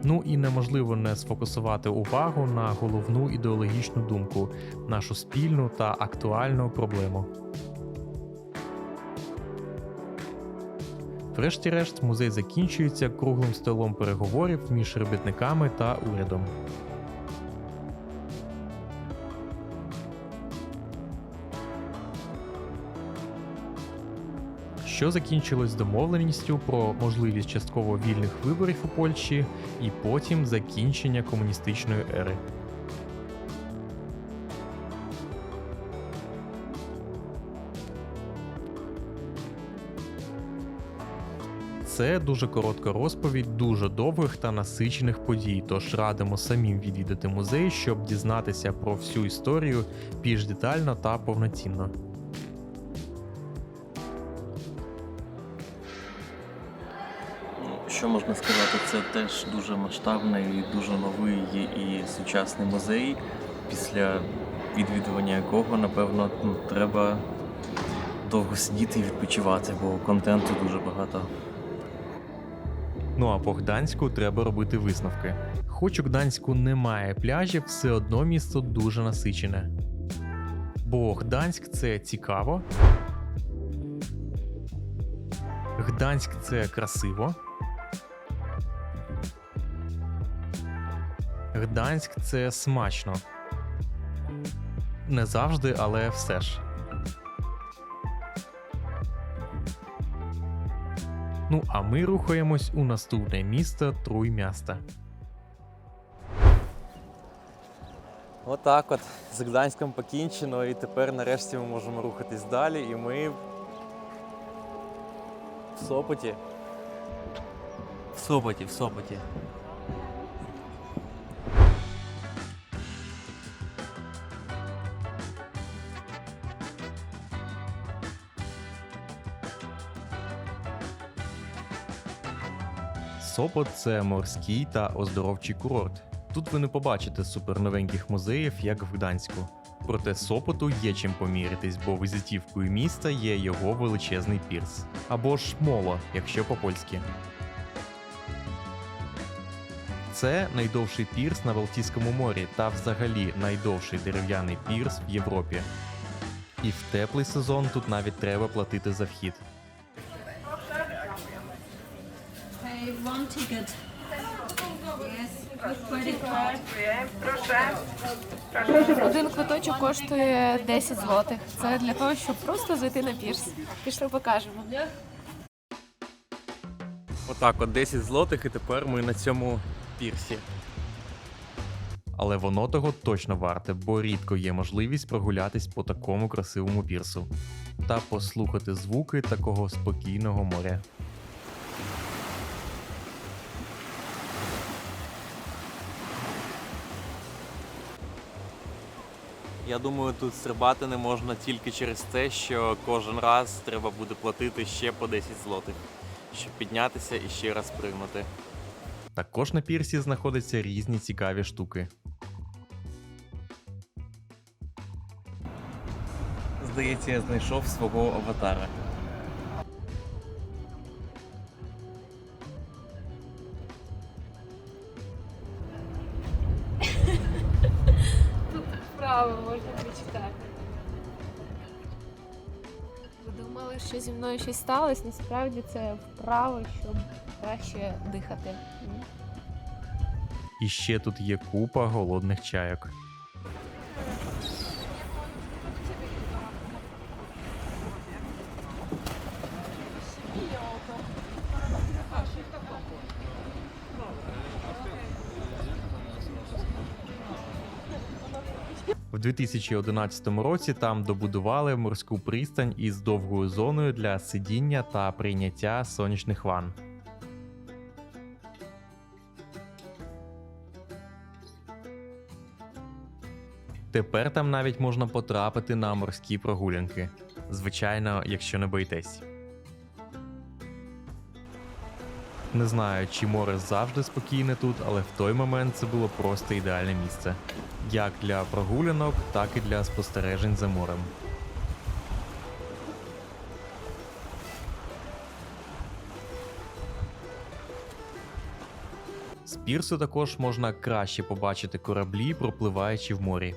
Ну і неможливо не сфокусувати увагу на головну ідеологічну думку, нашу спільну та актуальну проблему. Врешті-решт, музей закінчується круглим столом переговорів між робітниками та урядом. що закінчилось домовленістю про можливість частково вільних виборів у Польщі і потім закінчення комуністичної ери. Це дуже коротка розповідь дуже довгих та насичених подій, тож радимо самим відвідати музей, щоб дізнатися про всю історію більш детально та повноцінно. Що можна сказати, це теж дуже масштабний, і дуже новий і сучасний музей, після відвідування якого, напевно, треба довго сидіти і відпочивати, бо контенту дуже багато. Ну а по Гданську треба робити висновки. Хоч у Гданську немає пляжів, все одно місто дуже насичене. Бо Гданськ це цікаво, Гданськ це красиво, Гданськ це смачно. Не завжди, але все ж. Ну а ми рухаємось у наступне місто Тrójmiasto. Отак от, з Гданськом покінчено, і тепер нарешті ми можемо рухатись далі, і ми в Сопоті. В Сопоті. Сопот – це морський та оздоровчий курорт. Тут ви не побачите суперновеньких музеїв, як в Гданську. Проте Сопоту є чим помірятись, бо візитівкою міста є його величезний пірс. Або ж моло, якщо по-польськи. Це найдовший пірс на Балтійському морі та взагалі найдовший дерев'яний пірс в Європі. І в теплий сезон тут навіть треба платити за вхід. One ticket. Yes, with credit card. Один квиточок коштує 10 злотих. Це для того, щоб просто зайти на пірс. Пішли покажемо. Отак от 10 злотих, і тепер ми на цьому пірсі. Але воно того точно варте, бо рідко є можливість прогулятись по такому красивому пірсу та послухати звуки такого спокійного моря. Я думаю, тут стрибати не можна тільки через те, що кожен раз треба буде платити ще по 10 злотих, щоб піднятися і ще раз пригнути. Також на пірсі знаходяться різні цікаві штуки. Здається, я знайшов свого аватара. Вправо можна прочитати. Ви думали, що зі мною щось сталося? Насправді це вправо, щоб краще дихати. І ще тут є купа голодних чайок. В 2011 році там добудували морську пристань із довгою зоною для сидіння та прийняття сонячних ванн. Тепер там навіть можна потрапити на морські прогулянки. Звичайно, якщо не боїтесь. Не знаю, чи море завжди спокійне тут, але в той момент це було просто ідеальне місце. Як для прогулянок, так і для спостережень за морем. З пірсу також можна краще побачити кораблі, пропливаючи в морі.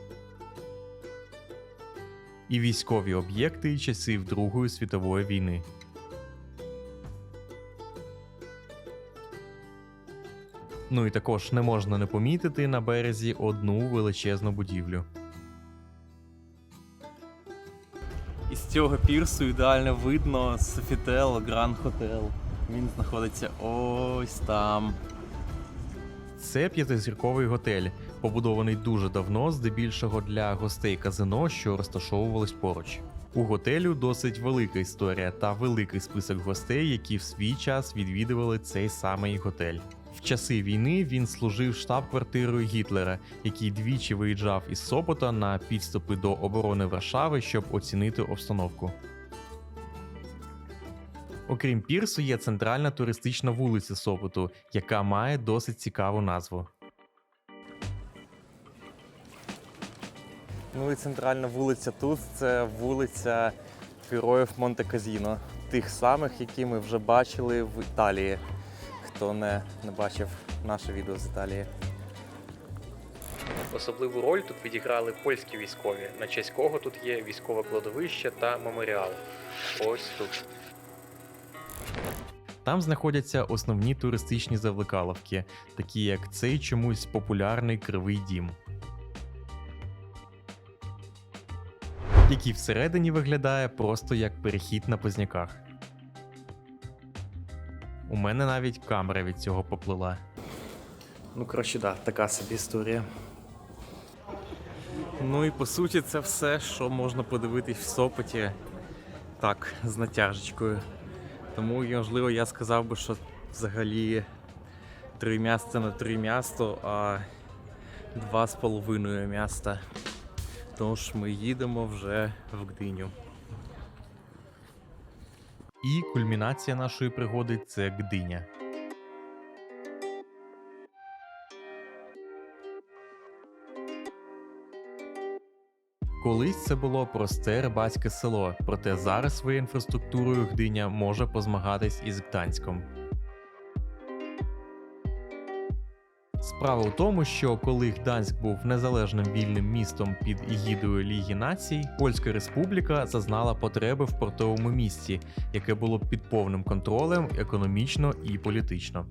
І військові об'єкти часів Другої світової війни. Ну і також не можна не помітити на березі одну величезну будівлю. І з цього пірсу ідеально видно Софітел Гранд Хотел. Він знаходиться ось там. Це п'ятизірковий готель, побудований дуже давно, здебільшого для гостей казино, що розташовувались поруч. У готелю досить велика історія та великий список гостей, які в свій час відвідували цей самий готель. В часи війни він служив штаб-квартирою Гітлера, який двічі виїжджав із Сопота на підступи до оборони Варшави, щоб оцінити обстановку. Окрім пірсу, є центральна туристична вулиця Сопоту, яка має досить цікаву назву. Ну і центральна вулиця тут – це вулиця Героїв Монте-Казіно. Тих самих, які ми вже бачили в Італії. Хто не бачив наше відео з Італії. Особливу роль тут відіграли польські військові, на честь кого тут є військове кладовище та меморіал. Ось тут. Там знаходяться основні туристичні завлекаловки, такі як цей чомусь популярний Кривий Дім, який всередині виглядає просто як перехід на Позняках. У мене навіть камера від цього поплила. Ну, коротше, да, така собі історія. Ну і по суті це все, що можна подивитись в Сопоті. Так, з натяжечкою. Тому, можливо, я сказав би, що взагалі 3 міста на 3 місто, а 2,5 міста. Тож ми їдемо вже в Гдиню. І кульмінація нашої пригоди – це Гдиня. Колись це було просте рибацьке село, проте зараз своєю інфраструктурою Гдиня може позмагатись із Гданськом. Справа у тому, що коли Гданськ був незалежним вільним містом під егідою Ліги Націй, Польська Республіка зазнала потреби в портовому місті, яке було під повним контролем економічно і політично.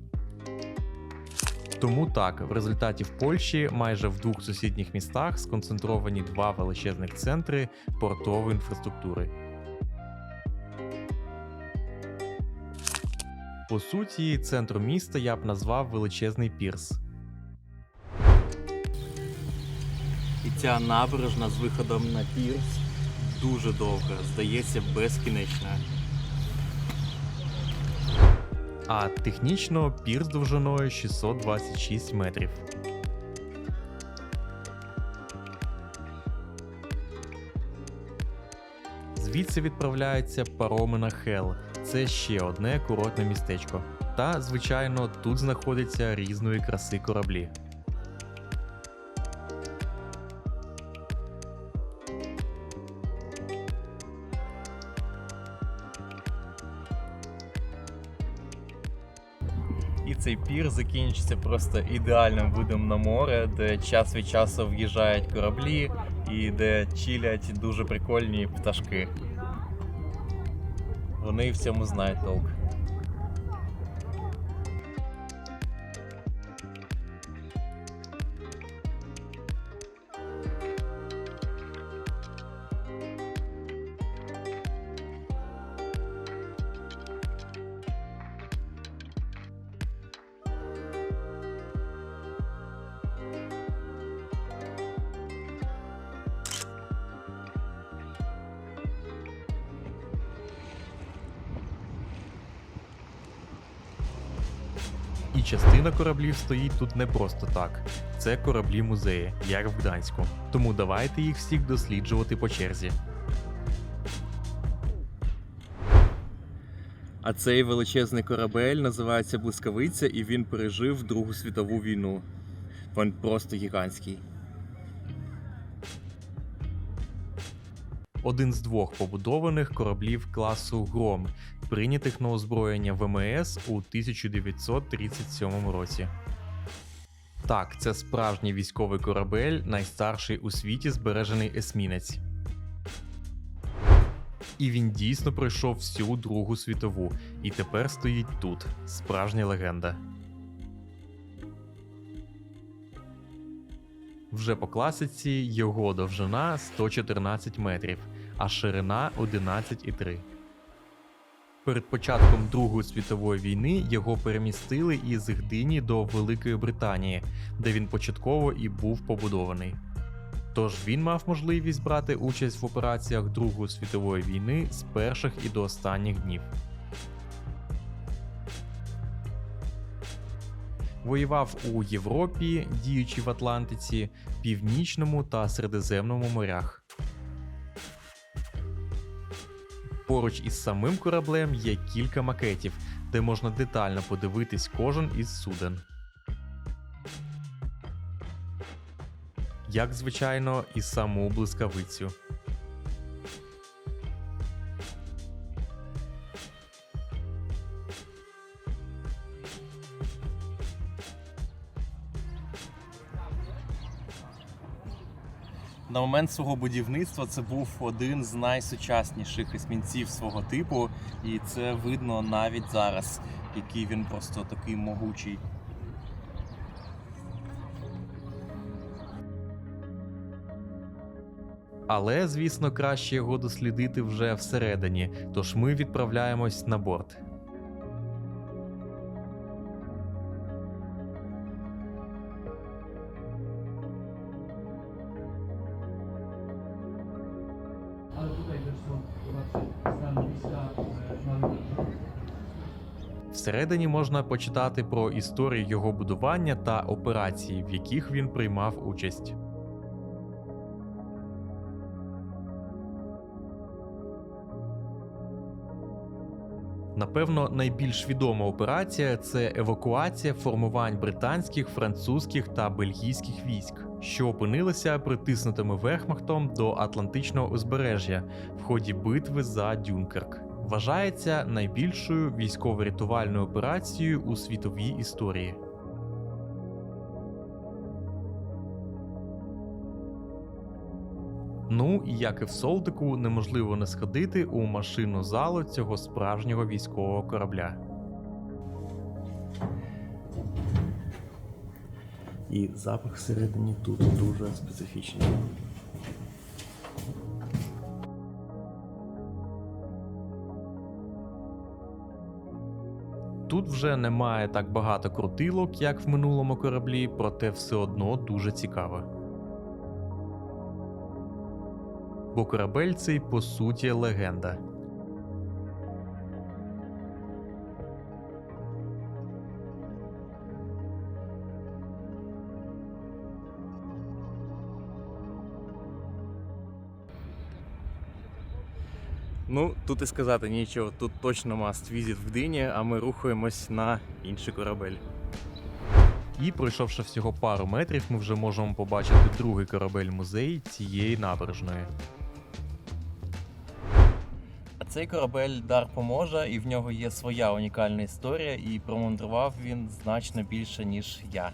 Тому так, в результаті в Польщі майже в 2 сусідніх містах сконцентровані 2 величезних центри портової інфраструктури. По суті, центром міста я б назвав величезний пірс. І ця набережна з виходом на пірс дуже довга, здається, безкінечна. А технічно пірс довжиною 626 метрів. Звідси відправляються пароми на Хел. Це ще одне курортне містечко. Та, звичайно, тут знаходяться різної краси кораблі. І цей пір закінчиться просто ідеальним видом на море, де час від часу в'їжджають кораблі і де чилять дуже прикольні пташки. Вони в цьому знають толк. І частина кораблів стоїть тут не просто так. Це кораблі-музеї, як в Гданську. Тому давайте їх всіх досліджувати по черзі. А цей величезний корабель називається Блискавиця, і він пережив Другу світову війну. Він просто гігантський. Один з 2 побудованих кораблів класу Гром, прийнятих на озброєння ВМС у 1937 році. Так, це справжній військовий корабель, найстарший у світі збережений есмінець. І він дійсно пройшов всю Другу світову, і тепер стоїть тут. Справжня легенда. Вже по класиці його довжина 114 метрів, а ширина 11,3. Перед початком Другої світової війни його перемістили із Гдині до Великої Британії, де він початково і був побудований. Тож він мав можливість брати участь в операціях Другої світової війни з перших і до останніх днів. Воював у Європі, діючи в Атлантиці, Північному та Середземному морях. Поруч із самим кораблем є кілька макетів, де можна детально подивитись кожен із суден. Як, звичайно, і саму блискавицю. На момент свого будівництва це був один з найсучасніших есмінців свого типу, і це видно навіть зараз, який він просто такий могучий. Але, звісно, краще його дослідити вже всередині, тож ми відправляємось на борт. Ale tutaj też są zobaczcie, stanowiska marynarza. Всередині можна почитати про історію його будування та операції, в яких він приймав участь. Напевно, найбільш відома операція – це евакуація формувань британських, французьких та бельгійських військ, що опинилися притиснутими вермахтом до Атлантичного узбережжя в ході битви за Дюнкерк. Вважається найбільшою військово-рятувальною операцією у світовій історії. Ну і як і в Солтику, неможливо не сходити у машинну залу цього справжнього військового корабля. І запах всередині тут дуже специфічний. Тут вже немає так багато крутилок, як в минулому кораблі, проте все одно дуже цікаво. Бо корабель цей, по суті, легенда. Ну, тут і сказати нічого, тут точно must visit в Гдині, а ми рухаємось на інший корабель. І, пройшовши всього пару метрів, ми вже можемо побачити другий корабель-музей цієї набережної. А цей корабель дар поможе, і в нього є своя унікальна історія, і промандрував він значно більше, ніж я.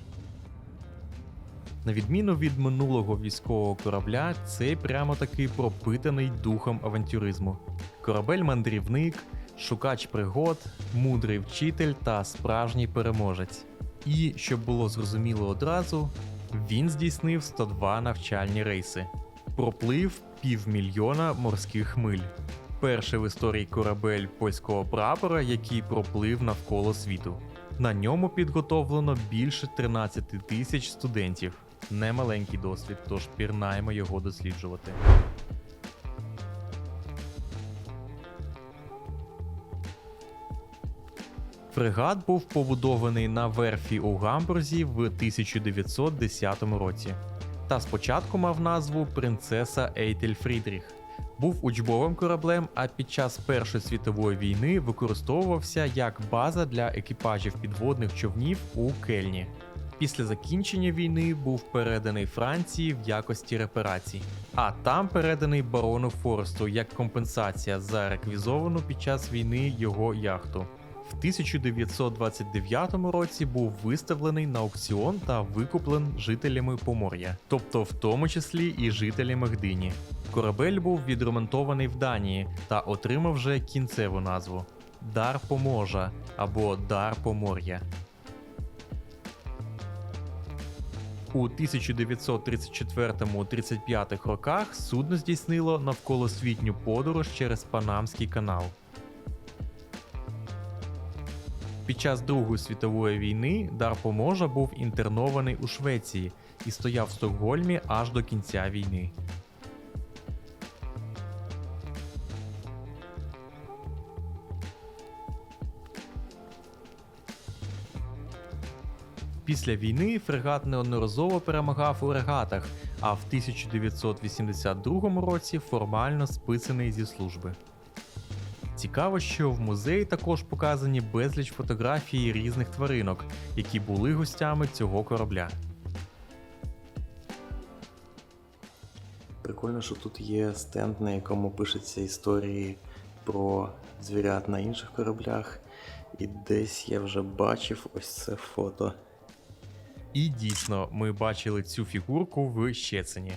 На відміну від минулого військового корабля, цей прямо-таки пропитаний духом авантюризму. Корабель-мандрівник, шукач пригод, мудрий вчитель та справжній переможець. І, щоб було зрозуміло одразу, він здійснив 102 навчальні рейси. Проплив 500 000 морських миль. Перший в історії корабель польського прапора, який проплив навколо світу. На ньому підготовлено більше 13 000 студентів. Немаленький досвід, тож пірнаємо його досліджувати. Фрегат був побудований на верфі у Гамбурзі в 1910 році. Та спочатку мав назву «Принцеса Ейтель Фрідріх». Був учбовим кораблем, а під час Першої світової війни використовувався як база для екіпажів підводних човнів у Кельні. Після закінчення війни був переданий Франції в якості репарацій, а там переданий барону Форесту як компенсація за реквізовану під час війни його яхту. В 1929 році був виставлений на аукціон та викуплен жителями Помор'я, тобто в тому числі і жителями Гдині. Корабель був відремонтований в Данії та отримав вже кінцеву назву – Дар Поможа або Дар Помор'я. У 1934-35 роках судно здійснило навколосвітню подорож через Панамський канал. Під час Другої світової війни Дарпо-Можа був інтернований у Швеції і стояв в Стокгольмі аж до кінця війни. Після війни фрегат неодноразово перемагав у регатах, а в 1982 році формально списаний зі служби. Цікаво, що в музеї також показані безліч фотографій різних тваринок, які були гостями цього корабля. Прикольно, що тут є стенд, на якому пишуться історії про звірят на інших кораблях. І десь я вже бачив ось це фото. І дійсно, ми бачили цю фігурку в Щецині.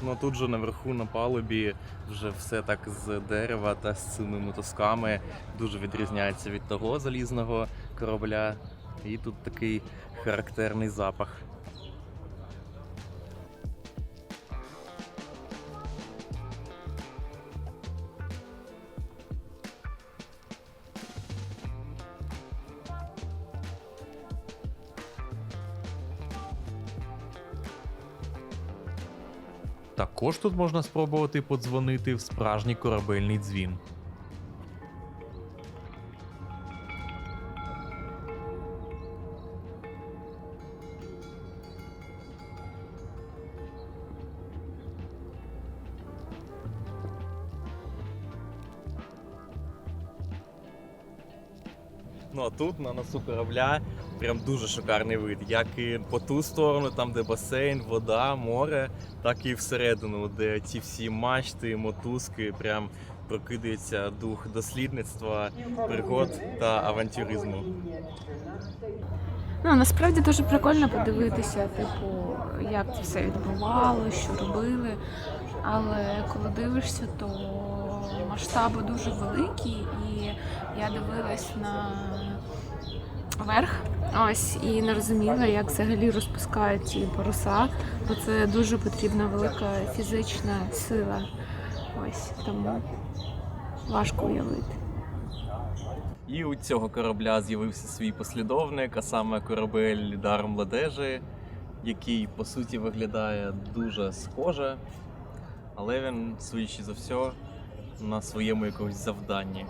Ну тут же наверху на палубі вже все так з дерева та з цими мотузками дуже відрізняється від того залізного корабля. І тут такий характерний запах. Також тут можна спробувати подзвонити в справжній корабельний дзвін. Ну а тут на носу корабля прям дуже шикарний вид. Як і по ту сторону, там де басейн, вода, море, так і всередину, де ці всі мачти, мотузки, прям прокидається дух дослідництва, пригод та авантюризму. Ну, насправді дуже прикольно подивитися, типу, як це все відбувалося, що робили. Але коли дивишся, то масштаби дуже великі, і я дивилась на верх, ось, і не розуміла, як взагалі розпускають ці паруса, бо це дуже потрібна велика фізична сила. Ось, тому важко уявити. І у цього корабля з'явився свій послідовник, а саме корабель Дар Младежі, який по суті виглядає дуже схоже, але він, судячи за все, на своєму якомусь завданні.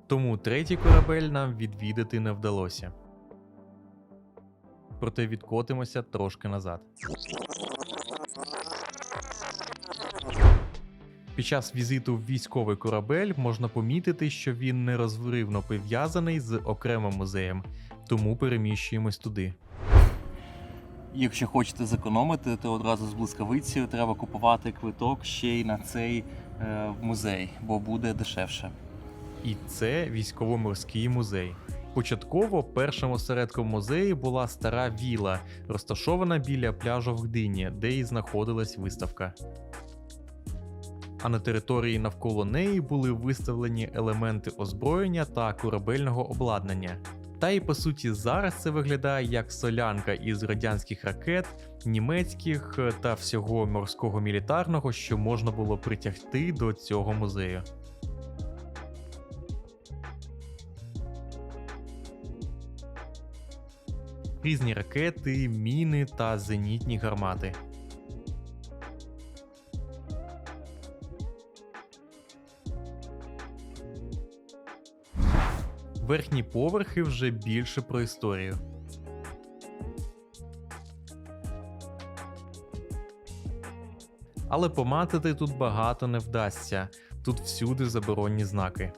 Тому третій корабель нам відвідати не вдалося. Проте відкотимося трошки назад. Під час візиту в військовий корабель можна помітити, що він нерозривно пов'язаний з окремим музеєм, тому переміщуємось туди. Якщо хочете зекономити, то одразу з блискавицею треба купувати квиток ще й на цей музей, бо буде дешевше. І це військово-морський музей. Початково першим осередком музею була стара віла, розташована біля пляжу в Гдині, де і знаходилась виставка. А на території навколо неї були виставлені елементи озброєння та корабельного обладнання. Та й по суті зараз це виглядає як солянка із радянських ракет, німецьких та всього морського мілітарного, що можна було притягти до цього музею. Різні ракети, міни та зенітні гармати. Верхні поверхи вже більше про історію. Але помацати тут багато не вдасться, тут всюди заборонні знаки.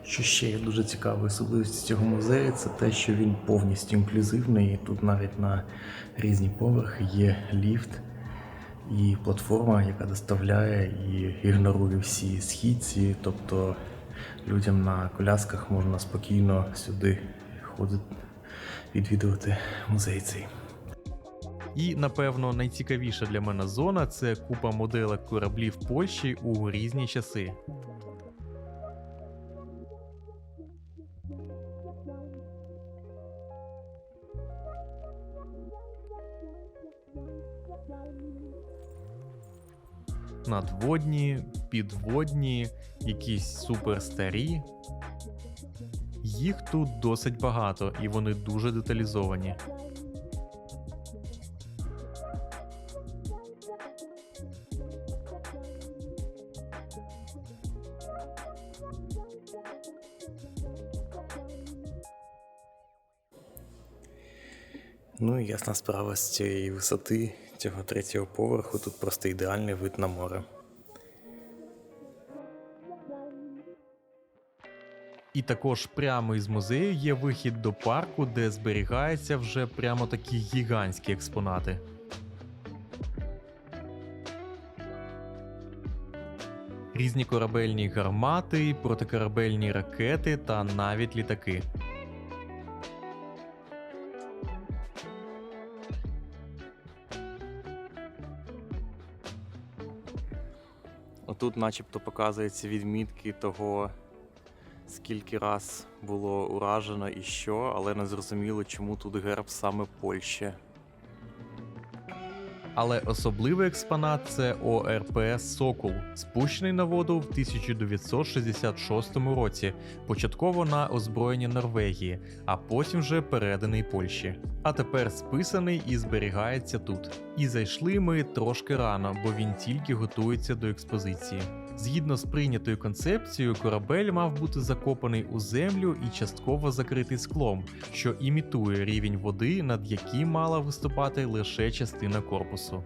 Що ще є дуже цікавою особливістю цього музею, це те, що він повністю інклюзивний. Тут навіть на різні поверхи є ліфт. і платформа, яка доставляє і ігнорує всі східці, тобто людям на колясках можна спокійно сюди ходити, відвідувати музей цей. І, напевно, найцікавіша для мене зона – це купа моделек кораблів Польщі у різні часи. Надводні, підводні, якісь суперстарі. Їх тут досить багато і вони дуже деталізовані. Ну і ясна справа, з цієї висоти цього 3-го поверху тут просто ідеальний вид на море. І також прямо із музею є вихід до парку, де зберігаються вже прямо такі гігантські експонати. Різні корабельні гармати, протикорабельні ракети та навіть літаки. Отут начебто показуються відмітки того, скільки раз було уражено і що, але не зрозуміло, чому тут герб саме Польщі. Але особливий експонат – це ОРП «Сокол», спущений на воду в 1966 році, початково на озброєння Норвегії, а потім вже переданий Польщі. А тепер списаний і зберігається тут. І зайшли ми трошки рано, бо він тільки готується до експозиції. Згідно з прийнятою концепцією, корабель мав бути закопаний у землю і частково закритий склом, що імітує рівень води, над яким мала виступати лише частина корпусу.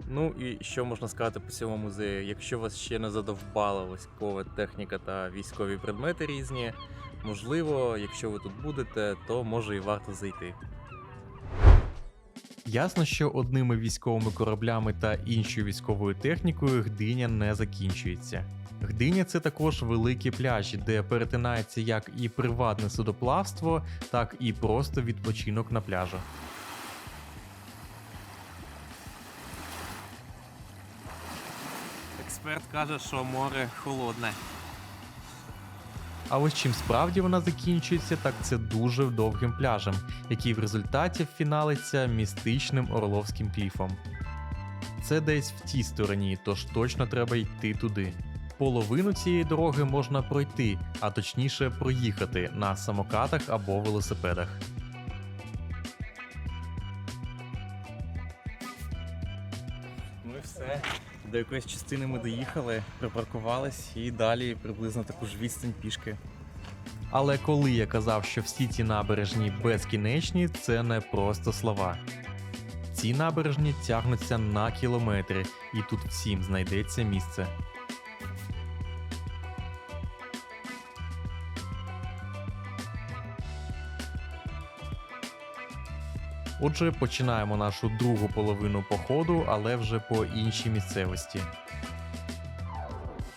Ну і що можна сказати по цьому музею? Якщо вас ще не задовбала військова техніка та військові предмети різні, можливо, якщо ви тут будете, то може і варто зайти. Ясно, що одними військовими кораблями та іншою військовою технікою Гдиня не закінчується. Гдиня – це також великі пляжі, де перетинається як і приватне судоплавство, так і просто відпочинок на пляжах. Експерт каже, що море холодне. А ось чим справді вона закінчується, так це дуже довгим пляжем, який в результаті фіналиться містичним Орловським кліфом. Це десь в тій стороні, тож точно треба йти туди. Половину цієї дороги можна пройти, а точніше проїхати на самокатах або велосипедах. Ну і все. До якоїсь частини ми доїхали, припаркувались і далі приблизно таку ж відстань пішки. Але коли я казав, що всі ці набережні безкінечні, це не просто слова. Ці набережні тягнуться на кілометри, і тут всім знайдеться місце. Отже, починаємо нашу другу половину походу, але вже по іншій місцевості.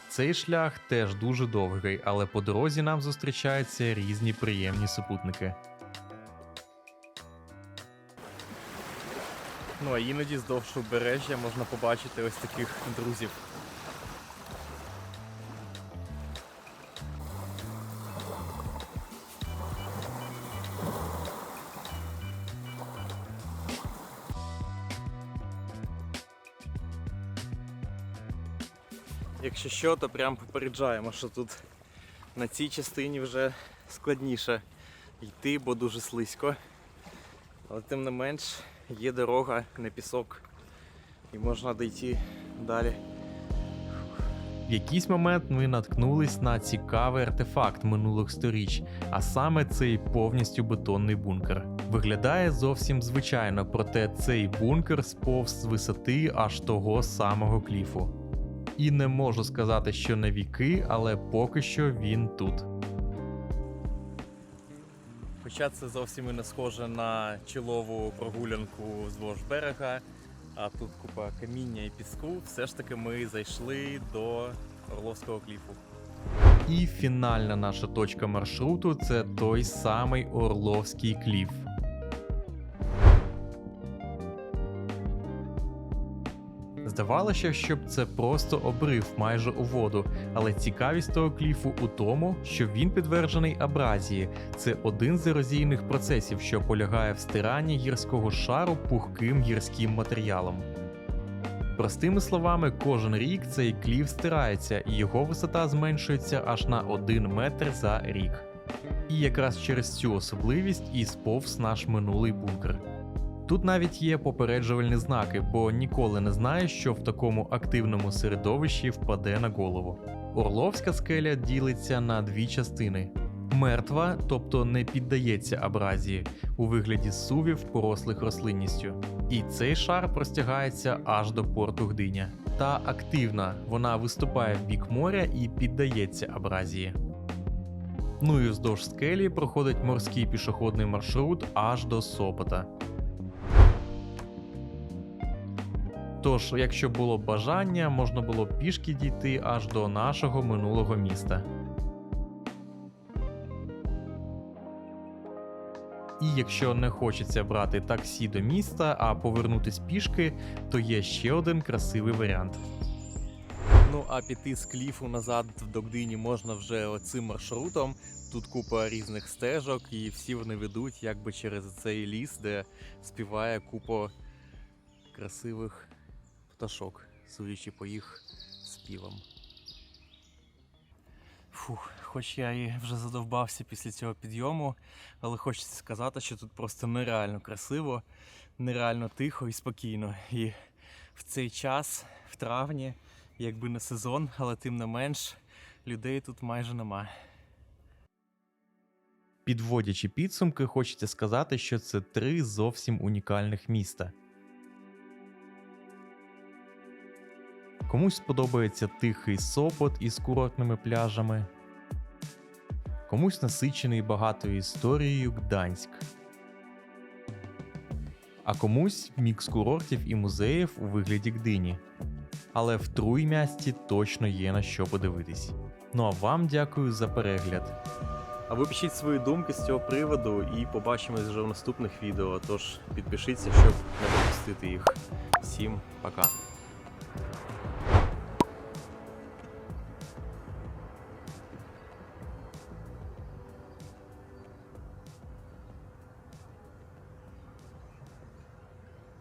Цей шлях теж дуже довгий, але по дорозі нам зустрічаються різні приємні супутники. Ну а іноді здовж узбережжя можна побачити ось таких друзів. Якщо що, то прям попереджаємо, що тут на цій частині вже складніше йти, бо дуже слизько. Але тим не менш є дорога, не пісок, і можна дійти далі. В якийсь момент ми наткнулись на цікавий артефакт минулих сторіч, а саме цей повністю бетонний бункер. Виглядає зовсім звичайно, проте цей бункер сповз з висоти аж того самого кліфу. І не можу сказати, що на віки, але поки що він тут. Хоча це зовсім і не схоже на чолову прогулянку вздовж берега, а тут купа каміння і піску, все ж таки ми зайшли до Орловського кліфу. І фінальна наша точка маршруту – це той самий Орловський кліф. Здавалося, щоб це просто обрив майже у воду, але цікавість того кліфу у тому, що він підтверджений абразії. Це один з ерозійних процесів, що полягає в стиранні гірського шару пухким гірським матеріалом. Простими словами, кожен рік цей кліф стирається і його висота зменшується аж на 1 метр за рік. І якраз через цю особливість і сповз наш минулий бункер. Тут навіть є попереджувальні знаки, бо ніколи не знаєш, що в такому активному середовищі впаде на голову. Орловська скеля ділиться на 2 частини. Мертва, тобто не піддається абразії, у вигляді сувів, порослих рослинністю. І цей шар простягається аж до порту Гдиня. Та активна, вона виступає в бік моря і піддається абразії. Ну і вздовж скелі проходить морський пішохідний маршрут аж до Сопота. Тож, якщо було бажання, можна було пішки дійти аж до нашого минулого міста. І якщо не хочеться брати таксі до міста, а повернутись пішки, то є ще один красивий варіант. Ну а піти з кліфу назад до Гдині можна вже оцим маршрутом. Тут купа різних стежок і всі вони ведуть якби через цей ліс, де співає купа красивих пташок, судячи по їх співам. Фух, хоч я і вже задовбався після цього підйому, але хочеться сказати, що тут просто нереально красиво, нереально тихо і спокійно. І в цей час, в травні, якби не сезон, але тим не менш, людей тут майже нема. Підводячи підсумки, хочеться сказати, що це 3 зовсім унікальних міста. Комусь сподобається тихий Сопот із курортними пляжами, комусь насичений багатою історією Гданськ, а комусь мікс курортів і музеїв у вигляді Гдині. Але в Труймясті точно є на що подивитись. Ну а вам дякую за перегляд. А ви пишіть свої думки з цього приводу і побачимось вже в наступних відео, тож підпишіться, щоб не пропустити їх. Всім пока!